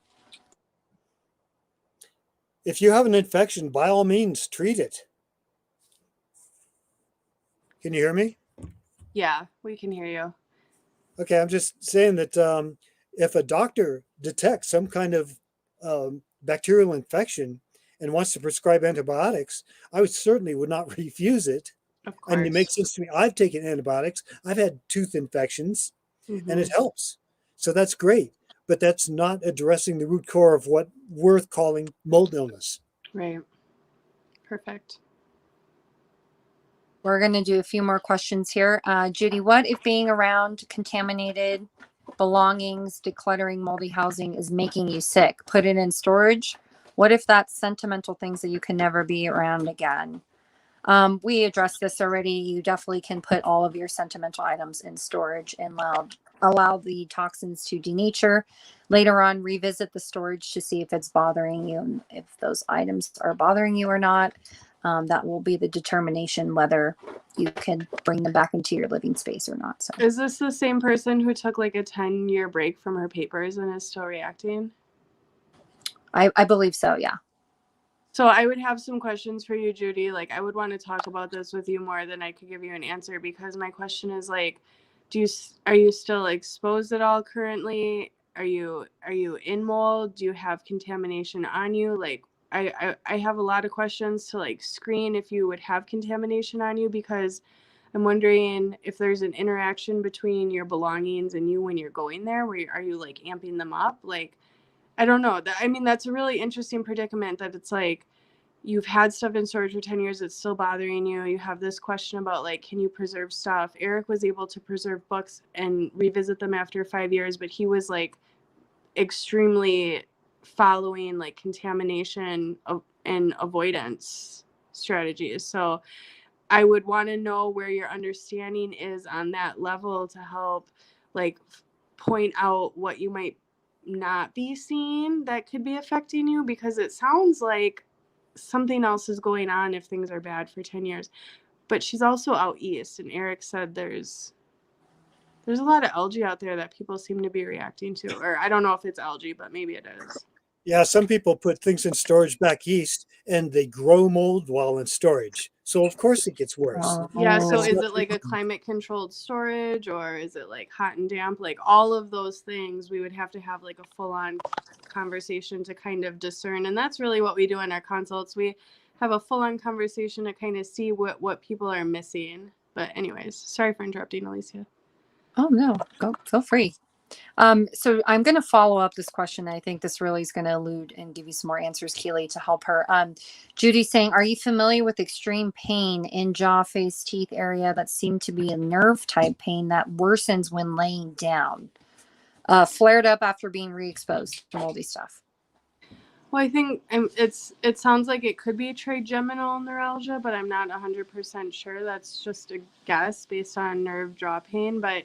If you have an infection, by all means, treat it. Can you hear me? Yeah, we can hear you. Okay, I'm just saying that if a doctor detects some kind of bacterial infection and wants to prescribe antibiotics, I certainly would not refuse it. Of course. I mean, it makes sense to me. I've taken antibiotics. I've had tooth infections, and it helps. So that's great. But that's not addressing the root core of what we're calling mold illness. Right. Perfect. We're going to do a few more questions here. Judy, what if being around contaminated belongings, decluttering moldy housing is making you sick? Put it in storage. What if that's sentimental things that you can never be around again? We addressed this already. You definitely can put all of your sentimental items in storage and allow the toxins to denature. Later on, revisit the storage to see if it's bothering you and if those items are bothering you or not. that will be the determination whether you can bring them back into your living space or not. So Is this the same person who took like a 10-year break from her papers and is still reacting? I believe so, yeah. So I would have some questions for you, Judy. Like, I would want to talk about this with you more than I could give you an answer, because my question is like, are you still exposed at all currently? Are you in mold? Do you have contamination on you? Like, I have a lot of questions to like screen if you would have contamination on you, because I'm wondering if there's an interaction between your belongings and you when you're going there. Are you like amping them up? Like, I don't know. I mean, that's a really interesting predicament, that it's like you've had stuff in storage for 10 years, it's still bothering you. You have this question about like, can you preserve stuff? Eric was able to preserve books and revisit them after 5 years, but he was like extremely following like contamination and avoidance strategies. So I would want to know where your understanding is on that level to help like point out what you might not be seeing that could be affecting you, because it sounds like something else is going on if things are bad for 10 years. But she's also out east, and Eric said there's a lot of algae out there that people seem to be reacting to, or I don't know if it's algae, but maybe it is. Yeah, some people put things in storage back east and they grow mold while in storage. So of course it gets worse. Yeah, so That's is not it like a climate controlled storage, or is it like hot and damp? Like all of those things, we would have to have like a full on conversation to kind of discern. And that's really what we do in our consults. We have a full on conversation to kind of see what people are missing. But anyways, sorry for interrupting, Alicia. Oh no, go feel free. So I'm going to follow up this question. I think this really is going to allude and give you some more answers, Keely, to help her. Judy's saying, are you familiar with extreme pain in jaw, face, teeth area that seem to be a nerve type pain that worsens when laying down? Flared up after being re-exposed to moldy stuff. Well, I think it sounds like it could be trigeminal neuralgia, but I'm not 100% sure. That's just a guess based on nerve jaw pain. But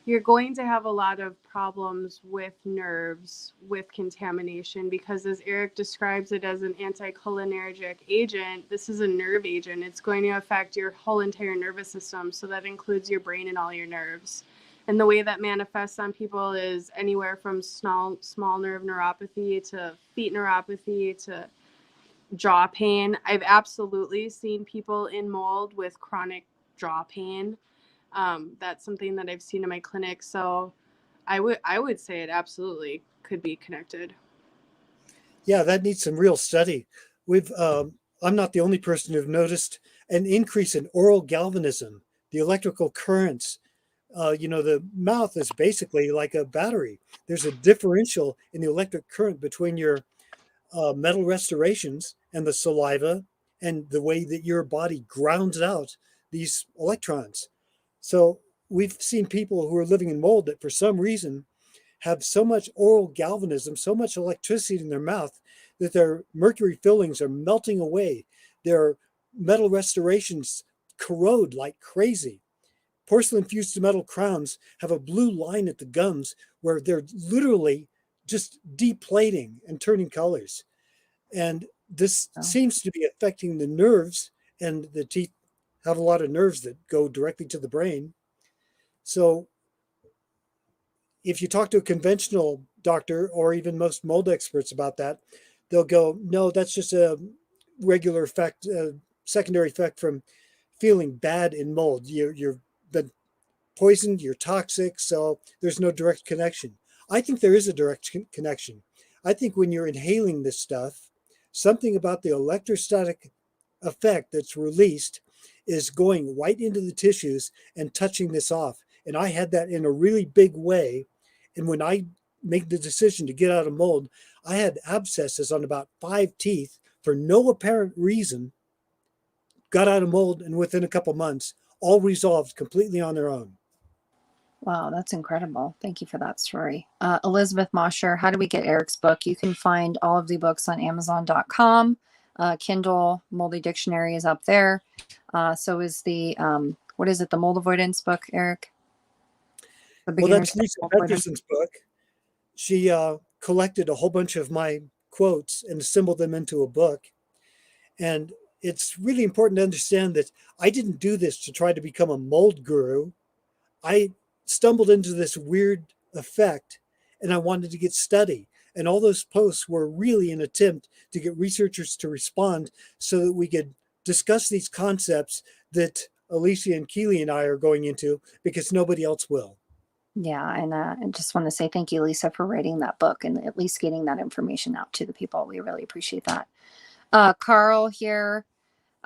you're going to have a lot of problems with nerves with contamination, because as Eric describes it as an anticholinergic agent, this is a nerve agent. It's going to affect your whole entire nervous system. So that includes your brain and all your nerves. And the way that manifests on people is anywhere from small nerve neuropathy to feet neuropathy to jaw pain. I've absolutely seen people in mold with chronic jaw pain. That's something that I've seen in my clinic. So I would say it absolutely could be connected. Yeah, that needs some real study. I'm not the only person who've noticed an increase in oral galvanism, the electrical currents. The mouth is basically like a battery. There's a differential in the electric current between your metal restorations and the saliva and the way that your body grounds out these electrons. So we've seen people who are living in mold that for some reason have so much oral galvanism, so much electricity in their mouth that their mercury fillings are melting away. Their metal restorations corrode like crazy. Porcelain fused to metal crowns have a blue line at the gums where they're literally just deplating and turning colors. And this seems to be affecting the nerves, and the teeth have a lot of nerves that go directly to the brain. So if you talk to a conventional doctor or even most mold experts about that, they'll go, no, that's just a regular effect, secondary effect from feeling bad in mold. You've been poisoned, you're toxic, so there's no direct connection. I think there is a direct connection. I think when you're inhaling this stuff, something about the electrostatic effect that's released is going right into the tissues and touching this off. And I had that in a really big way. And when I made the decision to get out of mold, I had abscesses on about 5 teeth for no apparent reason, got out of mold, and within a couple months, all resolved completely on their own. Wow, that's incredible. Thank you for that story. Elizabeth Mosher, how do we get Eric's book? You can find all of the books on Amazon.com. Kindle Moldy Dictionary is up there. So is the, what is it, the Mold Avoidance book, Eric? Well, that's Lisa Petterson's book. She collected a whole bunch of my quotes and assembled them into a book. And it's really important to understand that I didn't do this to try to become a mold guru. I stumbled into this weird effect and I wanted to get study. And all those posts were really an attempt to get researchers to respond so that we could discuss these concepts that Alicia and Keely and I are going into because nobody else will. Yeah, and I just want to say thank you, Lisa, for writing that book and at least getting that information out to the people. We really appreciate that. Carl here.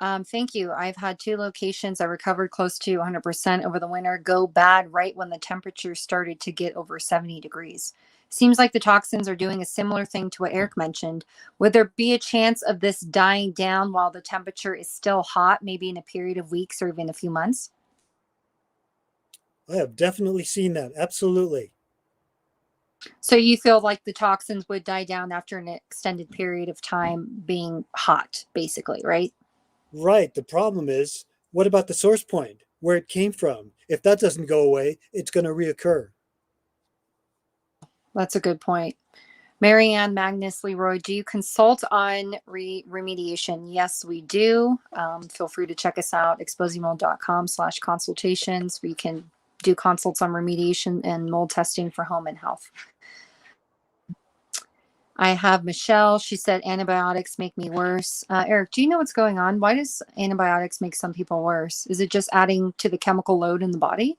Thank you. I've had 2 locations. I recovered close to 100% over the winter. Go bad right when the temperature started to get over 70 degrees. Seems like the toxins are doing a similar thing to what Eric mentioned. Would there be a chance of this dying down while the temperature is still hot, maybe in a period of weeks or even a few months? I have definitely seen that. Absolutely. So you feel like the toxins would die down after an extended period of time being hot, basically, right? Right. The problem is, what about the source point, where it came from? If that doesn't go away, it's going to reoccur. That's a good point. Marianne, Magnus, Leroy, do you consult on remediation? Yes, we do. Feel free to check us out, exposingmold.com/consultations. We can do consults on remediation and mold testing for home and health. I have Michelle. She said antibiotics make me worse. Eric, do you know what's going on? Why does antibiotics make some people worse? Is it just adding to the chemical load in the body?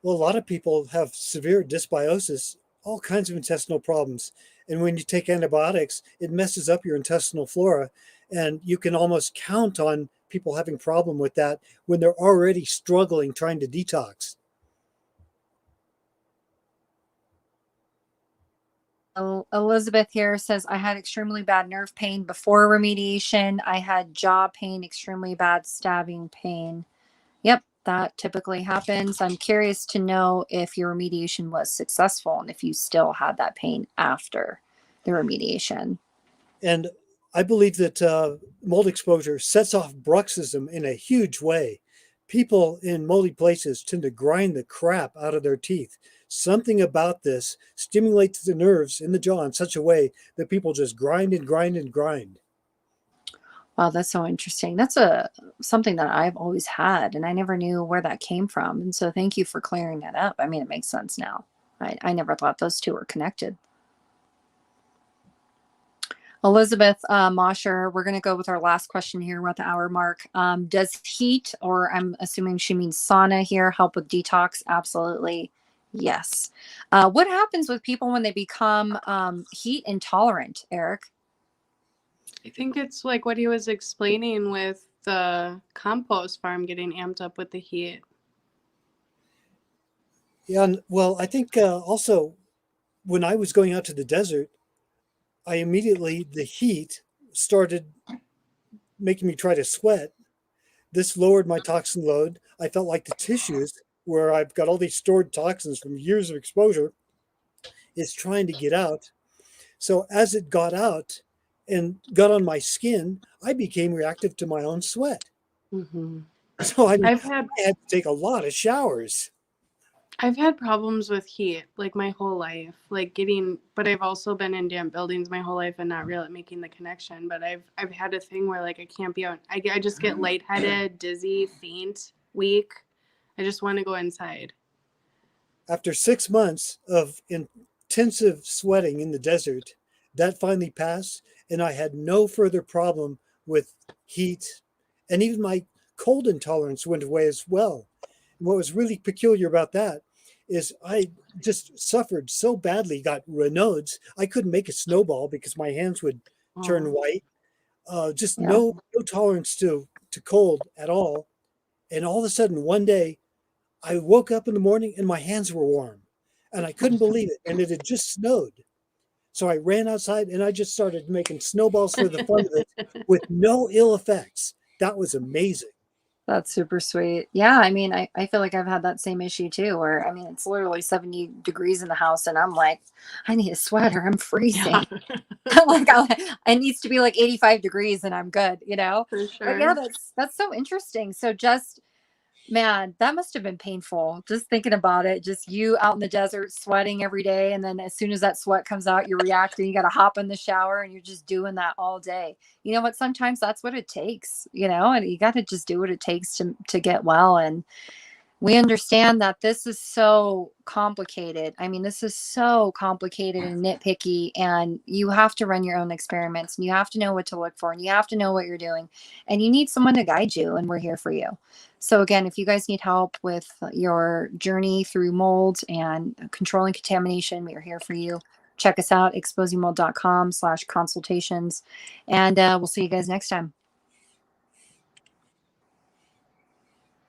Well, a lot of people have severe dysbiosis, all kinds of intestinal problems. And when you take antibiotics, it messes up your intestinal flora. And you can almost count on people having problem with that when they're already struggling trying to detox. Elizabeth here says, I had extremely bad nerve pain before remediation. I had jaw pain, extremely bad stabbing pain. Yep, that typically happens. I'm curious to know if your remediation was successful and if you still had that pain after the remediation. And I believe that mold exposure sets off bruxism in a huge way. People in moldy places tend to grind the crap out of their teeth. Something about this stimulates the nerves in the jaw in such a way that people just grind and grind and grind. Wow, that's so interesting. That's something that I've always had, and I never knew where that came from. And so thank you for clearing that up. I mean, it makes sense now. I never thought those two were connected. Elizabeth Mosher, we're going to go with our last question here. We're at the hour mark. Does heat, or I'm assuming she means sauna here, help with detox? Absolutely. Yes. What happens with people when they become heat intolerant, Eric? I think it's like what he was explaining with the compost farm getting amped up with the heat. Yeah, well, I think also when I was going out to the desert, the heat started making me try to sweat. This lowered my toxin load. I felt like the tissues, where I've got all these stored toxins from years of exposure, is trying to get out. So as it got out and got on my skin, I became reactive to my own sweat. Mm-hmm. So I I've had to take a lot of showers. had problems with heat like my whole life, but I've also been in damp buildings my whole life and not really making the connection. But I've had a thing where like I can't be out. I just get lightheaded, dizzy, faint, weak. I just want to go inside. After 6 months of intensive sweating in the desert, that finally passed, and I had no further problem with heat, and even my cold intolerance went away as well. And what was really peculiar about that is I just suffered so badly, got Raynaud's. I couldn't make a snowball because my hands would turn white. Just no tolerance to cold at all. And all of a sudden, one day, I woke up in the morning and my hands were warm, and I couldn't believe it. And it had just snowed. So I ran outside and I just started making snowballs for the fun of it with no ill effects. That was amazing. That's super sweet. Yeah, I mean, I feel like I've had that same issue too, where I mean, it's literally 70 degrees in the house, and I'm like, I need a sweater. I'm freezing. Yeah. Like, it needs to be like 85 degrees, and I'm good, you know? For sure. But yeah, that's so interesting. So just Man, that must have been painful. Just thinking about it, just you out in the desert sweating every day. And then as soon as that sweat comes out, you're reacting. You got to hop in the shower and you're just doing that all day. You know what? Sometimes that's what it takes, and you got to just do what it takes to get well. And we understand that this is so complicated. I mean, this is so complicated and nitpicky, and you have to run your own experiments and you have to know what to look for and you have to know what you're doing and you need someone to guide you, and we're here for you. So again, if you guys need help with your journey through mold and controlling contamination, we are here for you. Check us out, exposingmold.com/consultations, and we'll see you guys next time.